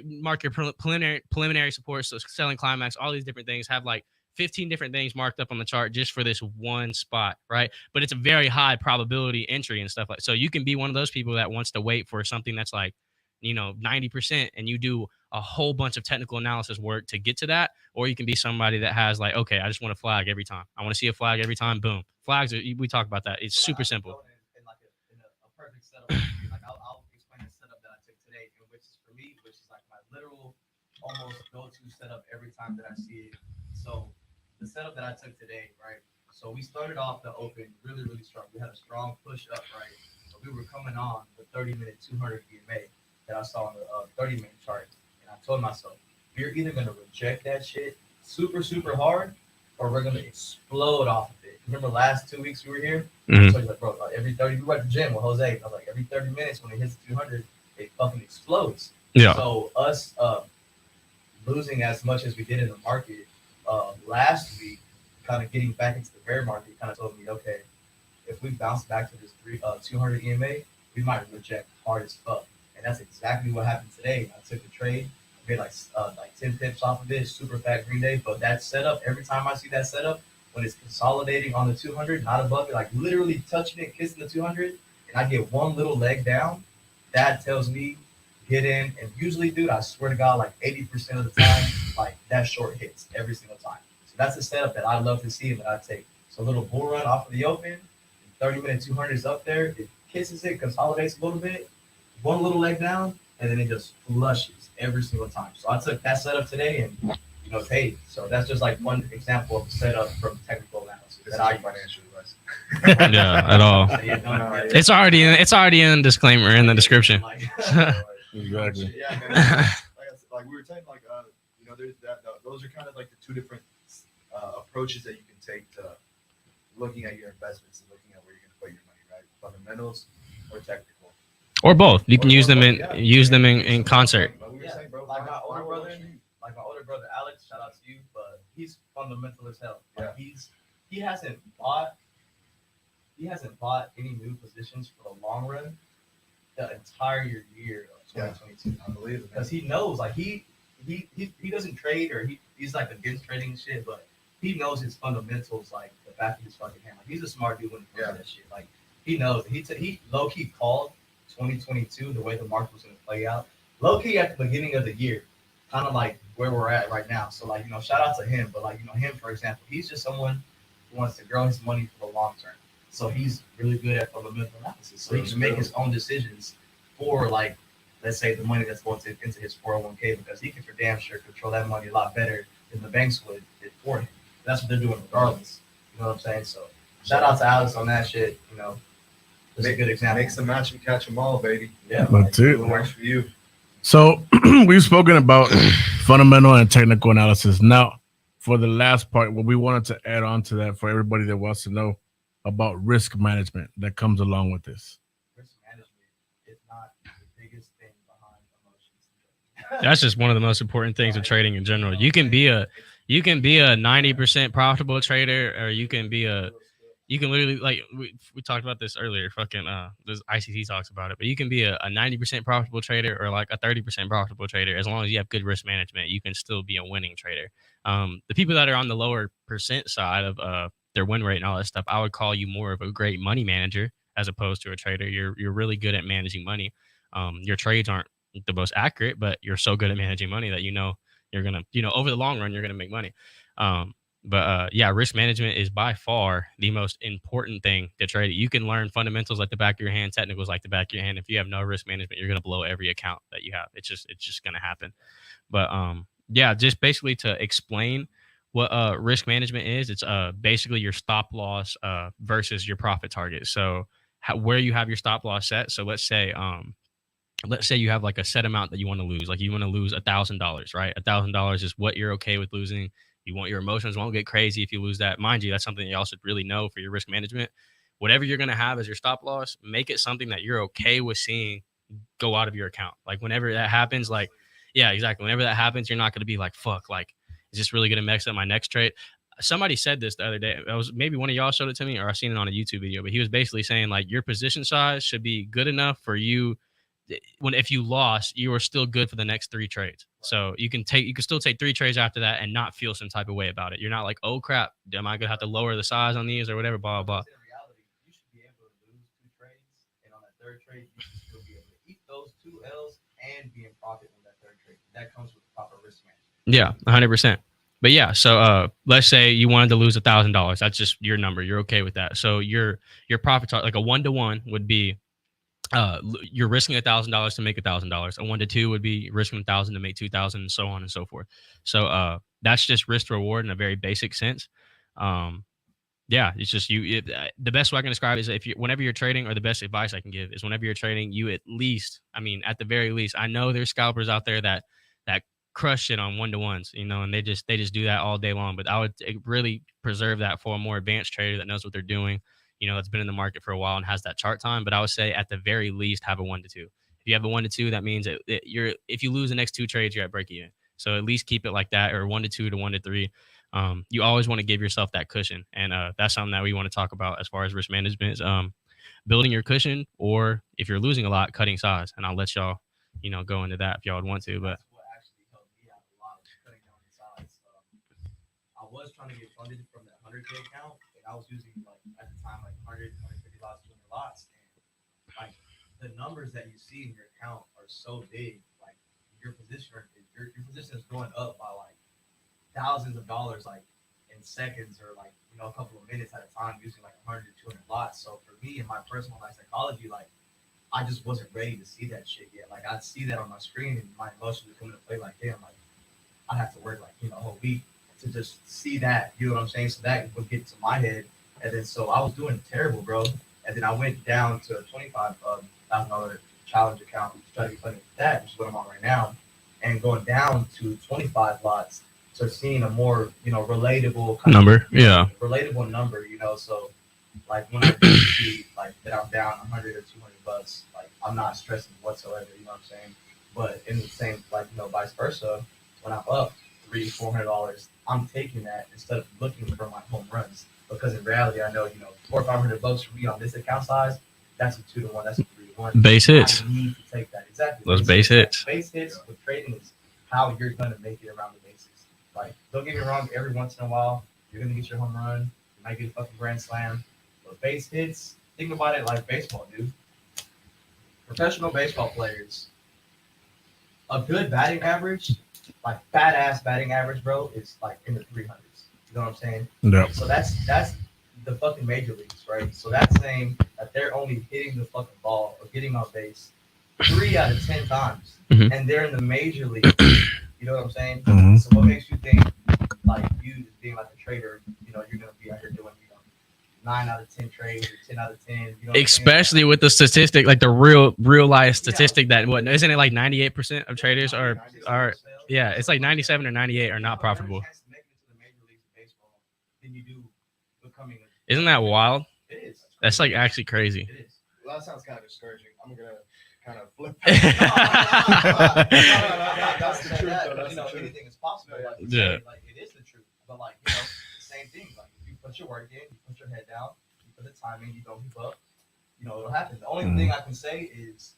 mark your preliminary support, so selling climax, all these different things have like 15 different things marked up on the chart just for this one spot, right? But it's a very high probability entry and stuff like so. You can be one of those people that wants to wait for something that's like 90%, and you do a whole bunch of technical analysis work to get to that. Or you can be somebody that has like, okay, I just want a flag every time. I want to see a flag every time. Boom. Flags are, we talk about that. It's super simple. In a perfect setup, like I'll explain the setup that I took today, which is for me, which is like my literal almost go-to setup every time that I see it. So the setup that I took today, right? So we started off the open really, really strong. We had a strong push up, right? So we were coming on the 30-minute 200 EMA that I saw on the 30-minute chart. And I told myself, you're either going to reject that shit super, super hard, or we're going to explode off of it. Remember last 2 weeks we were here? Mhm. So like, bro, every 30, we were at the gym with Jose. I was like, every 30 minutes when it hits the 200, it fucking explodes. Yeah. So us losing as much as we did in the market last week, kind of getting back into the bear market, kind of told me, okay, if we bounce back to this 200 EMA, we might reject hard as fuck. And that's exactly what happened today. I took the trade, made like 10 pips off of it, super fat green day. But that setup, every time I see that setup, when it's consolidating on the 200, not above it, like literally touching it, kissing the 200, and I get one little leg down, that tells me get in. And usually, dude, I swear to God, like 80% of the time, like that short hits every single time. So that's a setup that I love to see and that I take. So a little bull run off of the open, 30-minute 200 is up there, it kisses it, consolidates a little bit, one little leg down, and then it just flushes every single time. So I took that setup today and paid. So that's just like one example of a setup from technical analysis This that is I financial advice. Yeah, at all. So, yeah, don't get it. It's already in the disclaimer in the description. Like, Exactly. Yeah, man. Like we were saying, like there's those are kind of like the two different approaches that you can take to looking at your investments and looking at where you're going to put your money, right? Fundamentals or technical. Or both. You can Or use them both, in yeah. use them in concert. Like we were Yeah, saying, bro, like my older find brother, Wall Street. like my older brother Alex, shout out to you, but he's fundamental as hell. Like Yeah. he hasn't bought any new positions for the long run the entire year of 2022. I believe it, Because he knows, like he doesn't trade or he's like against trading and shit, but he knows his fundamentals like the back of his fucking hand. Like he's a smart dude when it comes to that shit. Like he knows he low key called 2022 the way the market was gonna play out. Low key at the beginning of the year, kind of like where we're at right now. So like shout out to him. But like him for example, he's just someone who wants to grow his money for the long term. So he's really good at fundamental analysis. So he can make his own decisions for like, let's say the money that's going into his 401k, because he can for damn sure control that money a lot better than the banks would for him. That's what they're doing regardless. You know what I'm saying? So shout out to Alex on that shit. It's a good example. Mix and match and catch them all, baby. Yeah. That's it. What works for you? So we've spoken about fundamental and technical analysis. Now, for the last part, what we wanted to add on to that for everybody that wants to know about risk management that comes along with this. Risk management is not the biggest thing behind emotions. That's just one of the most important things of trading in general. You can be a 90% profitable trader, or you can literally, like we talked about this earlier, this ICT talks about it, but you can be a 90% profitable trader or like a 30% profitable trader. As long as you have good risk management, you can still be a winning trader. The people that are on the lower percent side of their win rate and all that stuff, I would call you more of a great money manager as opposed to a trader. You're really good at managing money. Your trades aren't the most accurate, but you're so good at managing money that you're gonna, over the long run, you're gonna make money. But risk management is by far the most important thing to trade. You can learn fundamentals like the back of your hand, technicals like the back of your hand. If you have no risk management, you're gonna blow every account that you have. It's just gonna happen. But just basically to explain what risk management is, it's basically your stop loss versus your profit target. So where you have your stop loss set. So let's say you have like a set amount that you want to lose. Like you want to lose $1,000, right? $1,000 is what you're okay with losing. You want your emotions won't get crazy if you lose that. Mind you, that's something you also really know for your risk management. whatever you're gonna have as your stop loss, make it something that you're okay with seeing go out of your account. Like whenever that happens, like yeah, exactly. Whenever that happens, you're not gonna be like, fuck, like is this really gonna mess up my next trade? Somebody said this the other day. It was maybe one of y'all showed it to me, or I seen it on a YouTube video. But he was basically saying like your position size should be good enough for you. When if you lost, you are still good for the next 3 trades. So you can still take 3 trades after that and not feel some type of way about it. You're not like, oh crap, am I gonna have to lower the size on these or whatever, blah blah. In reality, you should be able to lose 2 trades, and on that 3rd trade, you should still be able to eat those 2 L's and be in profit on that 3rd trade. That comes with proper risk management. Yeah, 100%. But yeah, so let's say you wanted to lose $1,000. That's just your number. You're okay with that. So your profit like a 1-to-1 would be you're risking $1,000 to make $1,000. A 1-to-2 would be risking 1,000 to make 2,000, and so on and so forth. So that's just risk to reward in a very basic sense. Yeah, it's just the best way I can describe it is whenever you're trading, or the best advice I can give is whenever you're trading, you at least, I mean, at the very least, I know there's scalpers out there that crush it on 1-to-1s, and they just do that all day long. But I would really preserve that for a more advanced trader that knows what they're doing, that's been in the market for a while and has that chart time. But I would say at the very least have a 1-to-2. If you have a 1-to-2, that means if you lose the next 2 trades, you're at break even. So at least keep it like that, or 1-to-2 to 1-to-3. You always want to give yourself that cushion, and that's something that we want to talk about as far as risk management is building your cushion, or if you're losing a lot, cutting size. And I'll let y'all go into that if y'all would want to. But I was trying to get funded from that 100K account, and I was using at the time 100, 150 lots, 200 lots, and the numbers that you see in your account are so big. Like your position is going up by thousands of dollars in seconds, or a couple of minutes at a time, using 100, 200 lots. So for me, in my personal psychology, I just wasn't ready to see that shit yet. I'd see that on my screen, and my emotions would come into play. Damn, I have to work a whole week to just see that, you know what I'm saying? So that would get to my head. And then so I was doing terrible, bro. And then I went down to a $25,000 challenge account to try to get funded with that, which is what I'm on right now. And going down to 25 lots. So seeing a more, relatable number. Yeah. Relatable number, So when I do see that I'm down 100 or 200 bucks, I'm not stressing whatsoever, you know what I'm saying? But in the same, vice versa, when I'm up $300-$400, I'm taking that instead of looking for my home runs, because in reality, I know, $400 or $500 for me on this account size, that's a 2-to-1, that's a 3-to-1. Base hits. I need to take that. Exactly. Those base hits. Base hits with trading is how you're going to make it around the bases. Don't get me wrong, every once in a while, you're going to get your home run, you might get a fucking grand slam, but base hits, think about it like baseball, dude. Professional baseball players, a good batting average, fat ass batting average, bro, is in the 300s. You know what I'm saying? Yeah. So that's the fucking major leagues, right? So that's saying that they're only hitting the fucking ball or getting on base 3 out of 10 times, and they're in the major league. You know what I'm saying? Mm-hmm. So what makes you think you being a trader, you're gonna be out here doing 9 out of 10 trades or 10 out of 10? Especially with the statistic, the real life statistic that isn't it 98% of traders are yeah, it's 97 or 98 are not profitable. Isn't that wild? It is. That's actually crazy. It is. Well, that sounds kind of discouraging. I'm gonna kind of flip. That's the truth, though. That's the truth. Anything is possible. Yeah. It is the truth. But same thing. If you put your work in, you put your head down, you put the time in, you don't give up, it'll happen. The only thing I can say is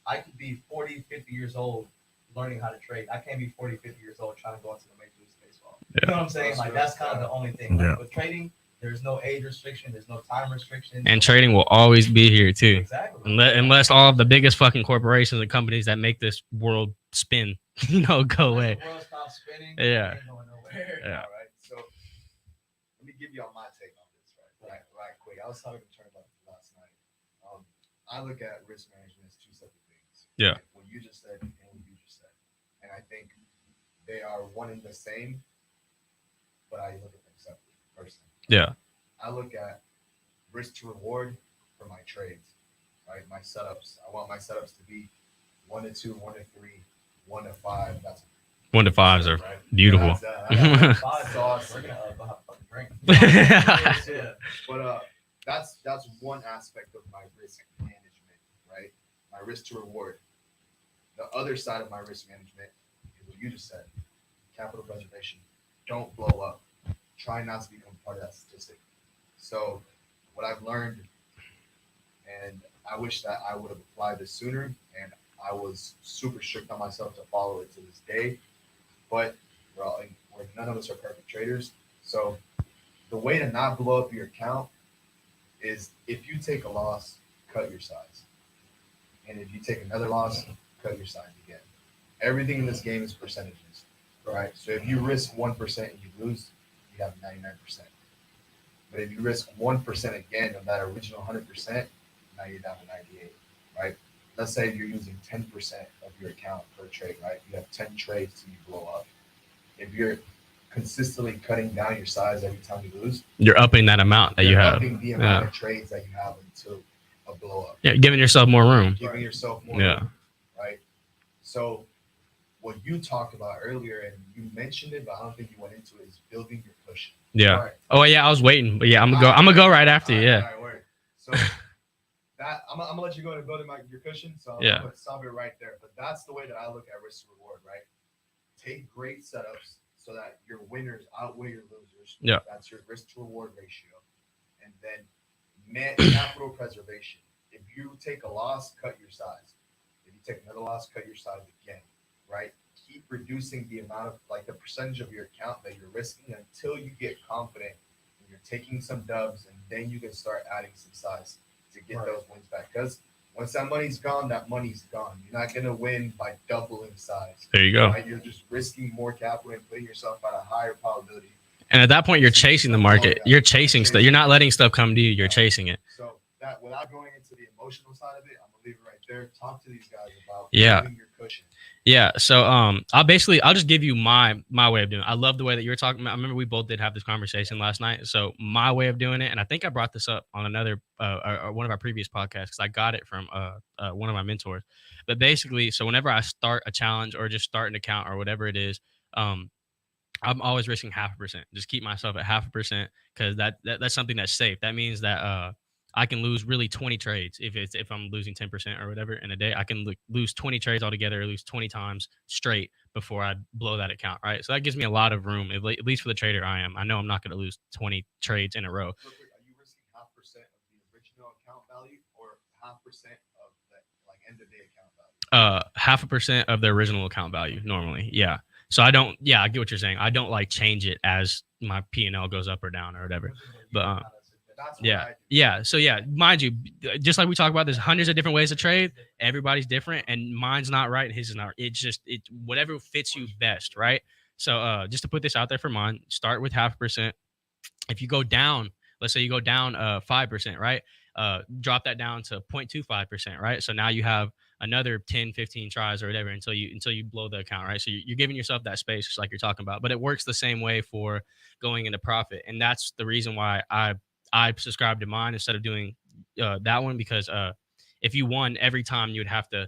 I could be 40, 50 years old learning how to trade. I can't be 40, 50 years old trying to go into the major league baseball. Yeah. You know what I'm saying? That's kind of the only thing. Yeah. With trading, there's no age restriction, there's no time restriction. And trading will always be here too. Exactly. Unless all of the biggest fucking corporations and companies that make this world spin, go away. The world stops spinning. Yeah. Ain't going nowhere. Yeah. All right. So let me give you all my take on this, right quick. I was talking to Trent about this last night. I look at risk management as 2 separate things. Yeah. What you just said and what you just said. And I think they are one and the same, but I look at them separately personally. Yeah. I look at risk to reward for my trades, right? My setups. I want my setups to be 1-to-2, 1-to-3, 1-to-5. That's 1-to-5s are right? beautiful. That's, Five sauce. We're gonna have a fucking drink. yeah. But that's one aspect of my risk management, right? My risk to reward. The other side of my risk management is what you just said: capital preservation. Don't blow up. Try not to become part of that statistic. So, what I've learned, and I wish that I would have applied this sooner, and I was super strict on myself to follow it to this day. But none of us are perfect traders. So, the way to not blow up your account is if you take a loss, cut your size. And if you take another loss, cut your size again. Everything in this game is percentages, right? So if you risk 1% and you lose, you have 99%. But if you risk 1% again of that original 100%, now you're down to 98, right? Let's say you're using 10% of your account per trade, right? You have 10 trades till you blow up. If you're consistently cutting down your size every time you lose, you're upping that amount that you have. Upping the amount of trades that you have until a blow up. Yeah, giving yourself more room. Giving yourself more room, right? So what you talked about earlier, and you mentioned it, but I don't think you went into it, is building your cushion. Yeah. Right. Oh yeah, I was waiting, but yeah, I'm gonna go right after you. Yeah. All right, word. So that I'm gonna let you go into building your cushion. So I'm gonna stop it right there. But that's the way that I look at risk to reward, right? Take great setups so that your winners outweigh your losers. Yeah. That's your risk to reward ratio. And then capital preservation. If you take a loss, cut your size. If you take another loss, cut your size again, right? Keep reducing the amount of, like, the percentage of your account that you're risking until you get confident and you're taking some dubs, and then you can start adding some size to get those wins back. Because once that money's gone, that money's gone. You're not going to win by doubling size. There you go. Right? You're just risking more capital and putting yourself at a higher probability. And at that point, you're chasing the market. You're chasing stuff. You're not letting stuff come to you. You're chasing it. So that, without going into the emotional side of it, I'm gonna leave it right there. Talk to these guys about building your cushion. Yeah. So I'll just give you my way of doing it. I love the way that you were talking about. I remember we both did have this conversation last night. So my way of doing it, and I think I brought this up on another one of our previous podcasts because I got it from one of my mentors. But basically, so whenever I start a challenge or just start an account or whatever it is, I'm always risking 0.5%. Just keep myself at 0.5% because that's something that's safe. That means that I can lose really 20 trades if I'm losing 10% or whatever in a day. I can lose 20 trades altogether, or lose 20 times straight before I blow that account, right? So that gives me a lot of room, at least for the trader I am. I know I'm not going to lose 20 trades in a row. Are you risking 0.5% of the original account value, or 0.5% of the end of day account value? 0.5% of the original account value normally, yeah. So I get what you're saying. I don't like change it as my P&L goes up or down or whatever. But So mind you, just like we talk about, there's hundreds of different ways to trade. Everybody's different, and mine's not right, and his is not. It's whatever fits you best, right? So just to put this out there for mine, start with 0.5%. If you go down, let's say you go down 5%, right? Drop that down to 0.25%, right? So now you have another 10, 15 tries or whatever until you blow the account, right? So you're giving yourself that space, just like you're talking about. But it works the same way for going into profit, and that's the reason why I subscribe to mine instead of doing that one, because if you won every time, you would have to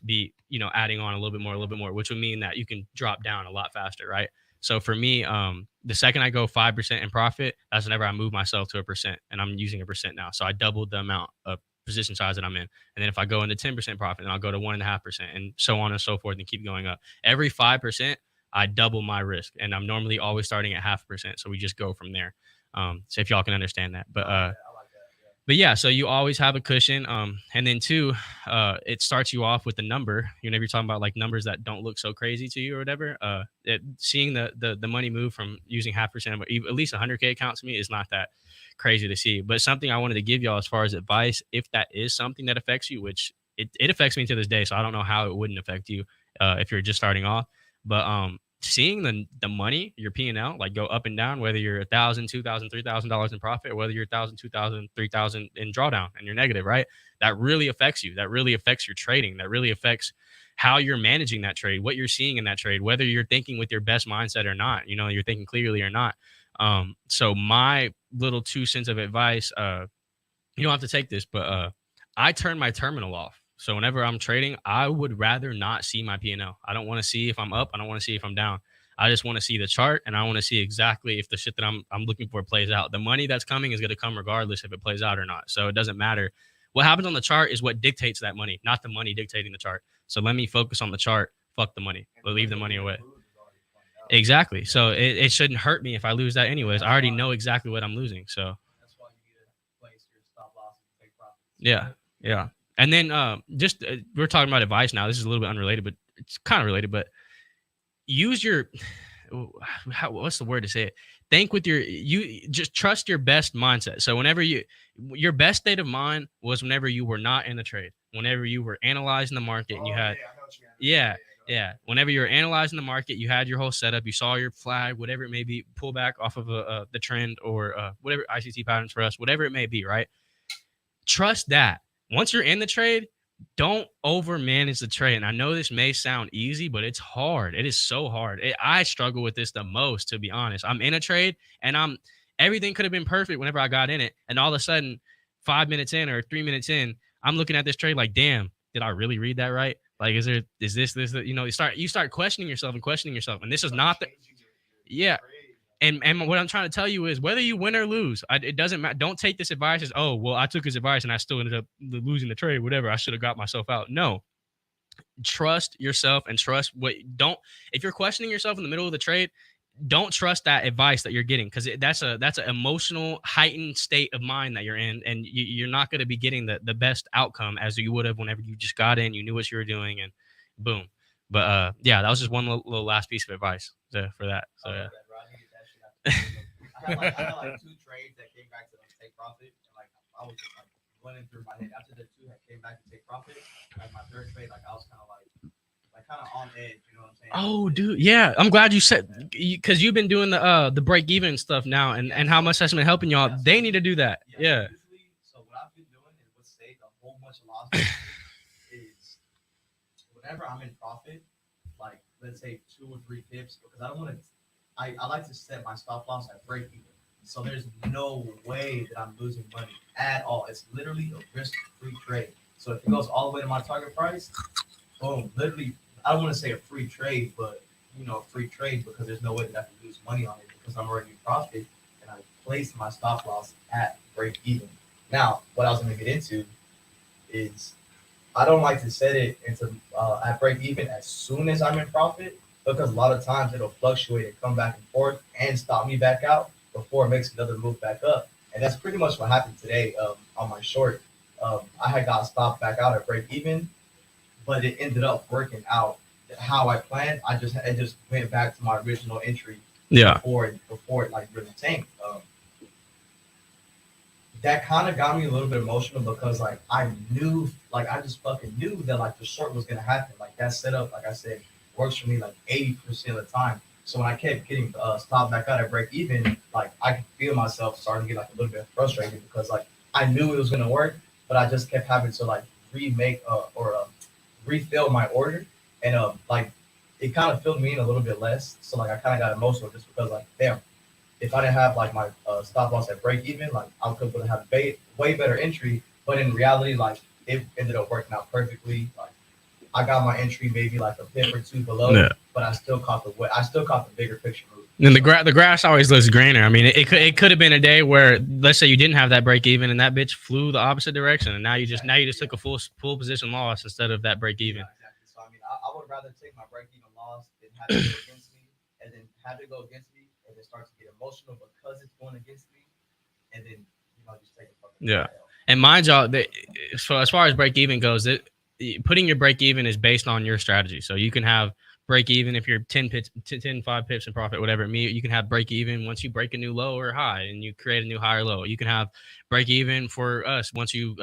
be adding on a little bit more, which would mean that you can drop down a lot faster, right? So for me, the second I go 5% in profit, that's whenever I move myself to 1%, and I'm using 1% now. So I doubled the amount of position size that I'm in. And then if I go into 10% profit, then I'll go to 1.5%, and so on and so forth, and keep going up. Every 5%, I double my risk, and I'm normally always starting at 0.5%. So we just go from there. So if y'all can understand that, but yeah, so you always have a cushion. And then two, it starts you off with the number. Whenever you're talking about like numbers that don't look so crazy to you or whatever, seeing the money move from using 0.5% of at least 100K account to me is not that crazy to see. But something I wanted to give y'all as far as advice, if that is something that affects you, which it affects me to this day, so I don't know how it wouldn't affect you if you're just starting off. But seeing the money, your P&L, like go up and down, whether you're $1,000, $2,000, $3,000 in profit, or whether you're $1,000, $2,000, $3,000 in drawdown and you're negative, right? That really affects you. That really affects your trading. That really affects how you're managing that trade, what you're seeing in that trade, whether you're thinking with your best mindset or not, you're thinking clearly or not. So my little 2 cents of advice, you don't have to take this, but I turn my terminal off. So whenever I'm trading, I would rather not see my P&L. I don't want to see if I'm up. I don't want to see if I'm down. I just want to see the chart, and I want to see exactly if the shit that I'm looking for plays out. The money that's coming is going to come regardless if it plays out or not. So it doesn't matter. What happens on the chart is what dictates that money, not the money dictating the chart. So let me focus on the chart. Fuck the money. But leave the money away. Exactly. So it shouldn't hurt me if I lose that anyways. I already know exactly what I'm losing. So That's why you need to place your stop loss and take profits. yeah, yeah. And then just we're talking about advice now. This is a little bit unrelated, but it's kind of related. But use your what's the word to say it? Think with you just trust your best mindset. So whenever your best state of mind was whenever you were not in the trade, whenever you were analyzing the market and you had yeah. Whenever you were analyzing the market, you had your whole setup, you saw your flag, whatever it may be, pull back off of the trend or whatever ICT patterns for us, whatever it may be, right? Trust that. Once you're in the trade, don't overmanage the trade. And I know this may sound easy, but it's hard. It is so hard. I struggle with this the most, to be honest. I'm in a trade and everything could have been perfect whenever I got in it. And all of a sudden, 5 minutes in or 3 minutes in, I'm looking at this trade like, damn, did I really read that right? Like, is this, you know, you start questioning yourself. And this is not the, yeah. And what I'm trying to tell you is whether you win or lose, it doesn't matter. Don't take this advice as, oh, well, I took his advice and I still ended up losing the trade, whatever. I should have got myself out. No, trust yourself and trust if you're questioning yourself in the middle of the trade, don't trust that advice that you're getting, because that's an emotional heightened state of mind that you're in, and you're not going to be getting the best outcome as you would have whenever you just got in, you knew what you were doing, and boom. But yeah, that was just one little last piece of advice for that. So yeah. I had like 2 trades that came back to take profit, and like I was just like running through my head after the 2 that came back to take profit. Like my 3rd trade, like I was kind of on edge, you know what I'm saying? Oh, dude, yeah. I'm glad you said, because you've been doing the break even stuff now, and how much that's been helping y'all. They need to do that. Yeah. Usually, so what I've been doing is what saved a whole bunch of losses is whenever I'm in profit, like let's say 2 or 3 pips, because I don't want to. I like to set my stop loss at break even. So there's no way that I'm losing money at all. It's literally a risk-free trade. So if it goes all the way to my target price, boom, literally, I don't want to say a free trade, but a free trade, because there's no way that I can lose money on it because I'm already in profit and I placed my stop loss at break even. Now, what I was going to get into is I don't like to set it into at break even as soon as I'm in profit, because a lot of times it'll fluctuate and come back and forth and stop me back out before it makes another move back up. And that's pretty much what happened today on my short. I had got stopped back out at break even, but it ended up working out how I planned. It just went back to my original entry. Yeah. Before it like really tanked. That kind of got me a little bit emotional, because like I just fucking knew that like the short was gonna happen. Like that setup, like I said, works for me like 80% of the time. So when I kept getting stopped back out at break even, like I could feel myself starting to get like a little bit frustrated, because like I knew it was gonna work, but I just kept having to like remake or refill my order, and like it kind of filled me in a little bit less. So like I kind of got emotional just because like, damn, if I didn't have like my stop loss at break even, like I could have way better entry. But in reality, like it ended up working out perfectly. Like I got my entry maybe like a pip or 2 below, but I still caught the bigger picture move. And the grass always looks greener. I mean, it could have been a day where, let's say you didn't have that break even and that bitch flew the opposite direction, and now you just took a full position loss instead of that break even. Yeah, exactly. So I mean, I would rather take my break even loss than have it go against me, and then have it go against me, and then start to get emotional because it's going against me, and then just take a fucking yeah. And mind y'all, so as far as break even goes, putting your break even is based on your strategy. So you can have break even if you're 5 pips in profit, whatever it means. You can have break even once you break a new low or high and you create a new higher low. You can have break even for us once you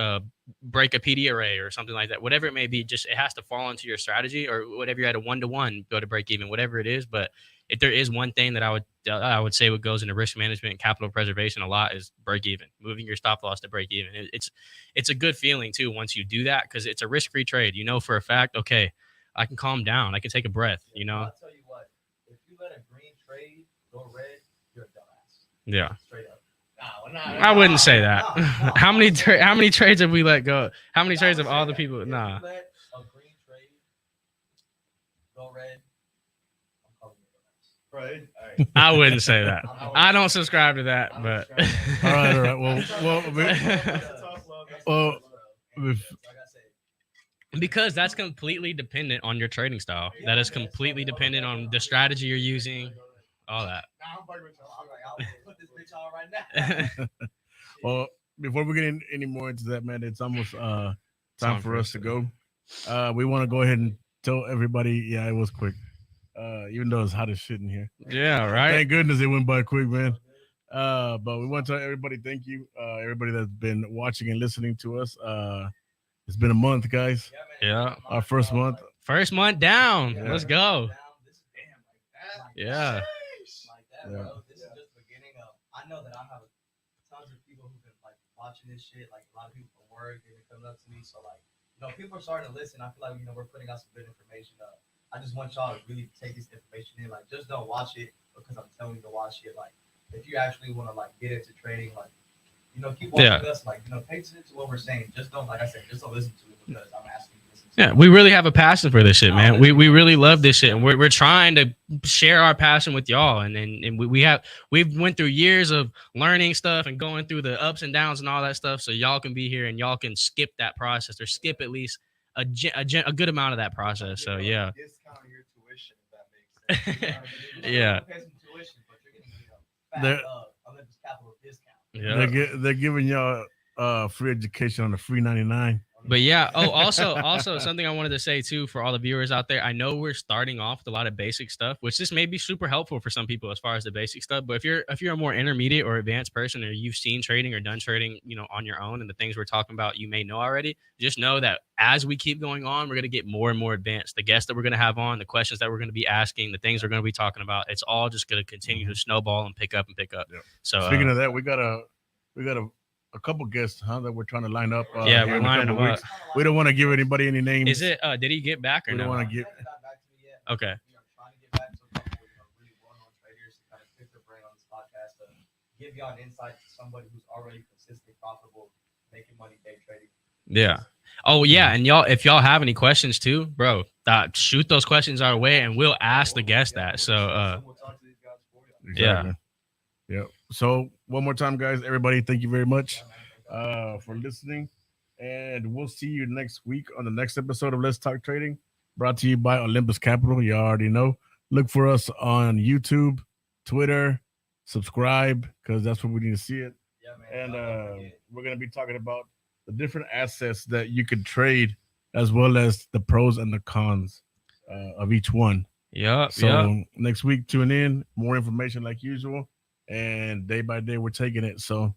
break a PD array or something like that. Whatever it may be, just it has to fall into your strategy, or whatever you're at a 1-to-1, go to break even, whatever it is. But if there is one thing that I would say what goes into risk management and capital preservation a lot is break even, moving your stop loss to break even. It's a good feeling too once you do that, because it's a risk-free trade. You know for a fact, okay, I can calm down. I can take a breath, I'll tell you what, if you let a green trade go red, you're a dumbass. Yeah. Straight up. I wouldn't say that. How many trades have we let go? How many trades of all the people? If Nah. you let a green trade go red, I'm calling you a dumbass. Right? All right. I wouldn't say that. I don't subscribe to that, but All right. Well, because that's completely dependent on your trading style. That is completely dependent on the strategy you're using, all that. I'm like, I'll put this bitch on right now. well, before we get any more into that, man, it's almost time for us to go. We want to go ahead and tell everybody, yeah, it was quick. Even though it's hot as shit in here. Yeah, right. Thank goodness it went by quick, man. But we want to tell everybody thank you. Everybody that's been watching and listening to us. It's been a month, guys. Yeah. Our first month. First month down. Yeah. Let's go. Yeah. Like that, bro. This is just the beginning of. I know that I have tons of people who've been like watching this shit. Like a lot of people from work, they've been coming up to me. So like, people are starting to listen. I feel like we're putting out some good information. I just want y'all to really take this information in. Like, just don't watch it because I'm telling you to watch it. Like, if you actually want to like get into trading, like, keep watching us. Like, pay attention to what we're saying. Just don't, like I said, just don't listen to it because I'm asking you to listen to it. Yeah, we really have a passion for this shit, man. We really love this shit, and we're trying to share our passion with y'all. And we've went through years of learning stuff and going through the ups and downs and all that stuff, so y'all can be here and y'all can skip that process or skip at least a good amount of that process. So yeah. Discount your tuition if that makes sense. Yeah. Pay some tuition, but you're getting Olympus Capital discount. Yeah. They're giving y'all free education on the free 99. But yeah, also something I wanted to say too for all the viewers out there. I know we're starting off with a lot of basic stuff, which this may be super helpful for some people as far as the basic stuff. But if you're a more intermediate or advanced person, or you've seen trading or done trading, on your own, and the things we're talking about you may know already, just know that as we keep going on, we're going to get more and more advanced. The guests that we're going to have on, the questions that we're going to be asking, the things we're going to be talking about, it's all just going to continue to snowball and pick up. Yeah. So speaking of that, we got a couple guests, that we're trying to line up. Yeah, we're lining them up. We don't want to give anybody any names. Is it? Did he get back or We no? don't want to give. Okay. We are trying to get back to a couple really well-known traders to kind of pick their brain on this podcast to give y'all an insight to somebody who's already consistently profitable, making money day trading. Yeah. Oh yeah, and y'all, if y'all have any questions too, bro, shoot those questions our way, and we'll ask the guest that. So, we'll talk to these guys for you. Exactly. Yeah. So one more time, guys, everybody, thank you very much for listening, and we'll see you next week on the next episode of Let's Talk Trading, brought to you by Olympus Capital. You already know. Look for us on YouTube, Twitter, subscribe, because that's where we need to see it. Yeah, man. And we're gonna be talking about the different assets that you could trade, as well as the pros and the cons of each one. yeah. So next week, tune in. More information like usual. And day by day, we're taking it. So,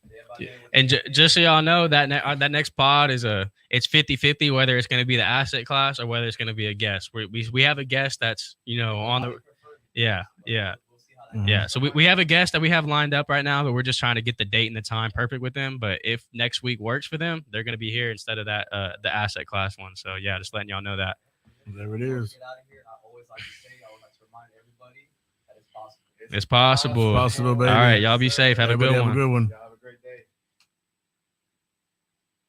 And just so y'all know, that that next pod is it's 50-50 whether it's going to be the asset class or whether it's going to be a guest. We have a guest that's on the yeah. So we have a guest that we have lined up right now, but we're just trying to get the date and the time perfect with them. But if next week works for them, they're going to be here instead of that the asset class one. So yeah, just letting y'all know that. there it is. Get out of here. I always like to remind everybody that it's possible. It's possible. It's possible, baby. All right, y'all be safe. Have a Everybody good have one. a good one. Yeah.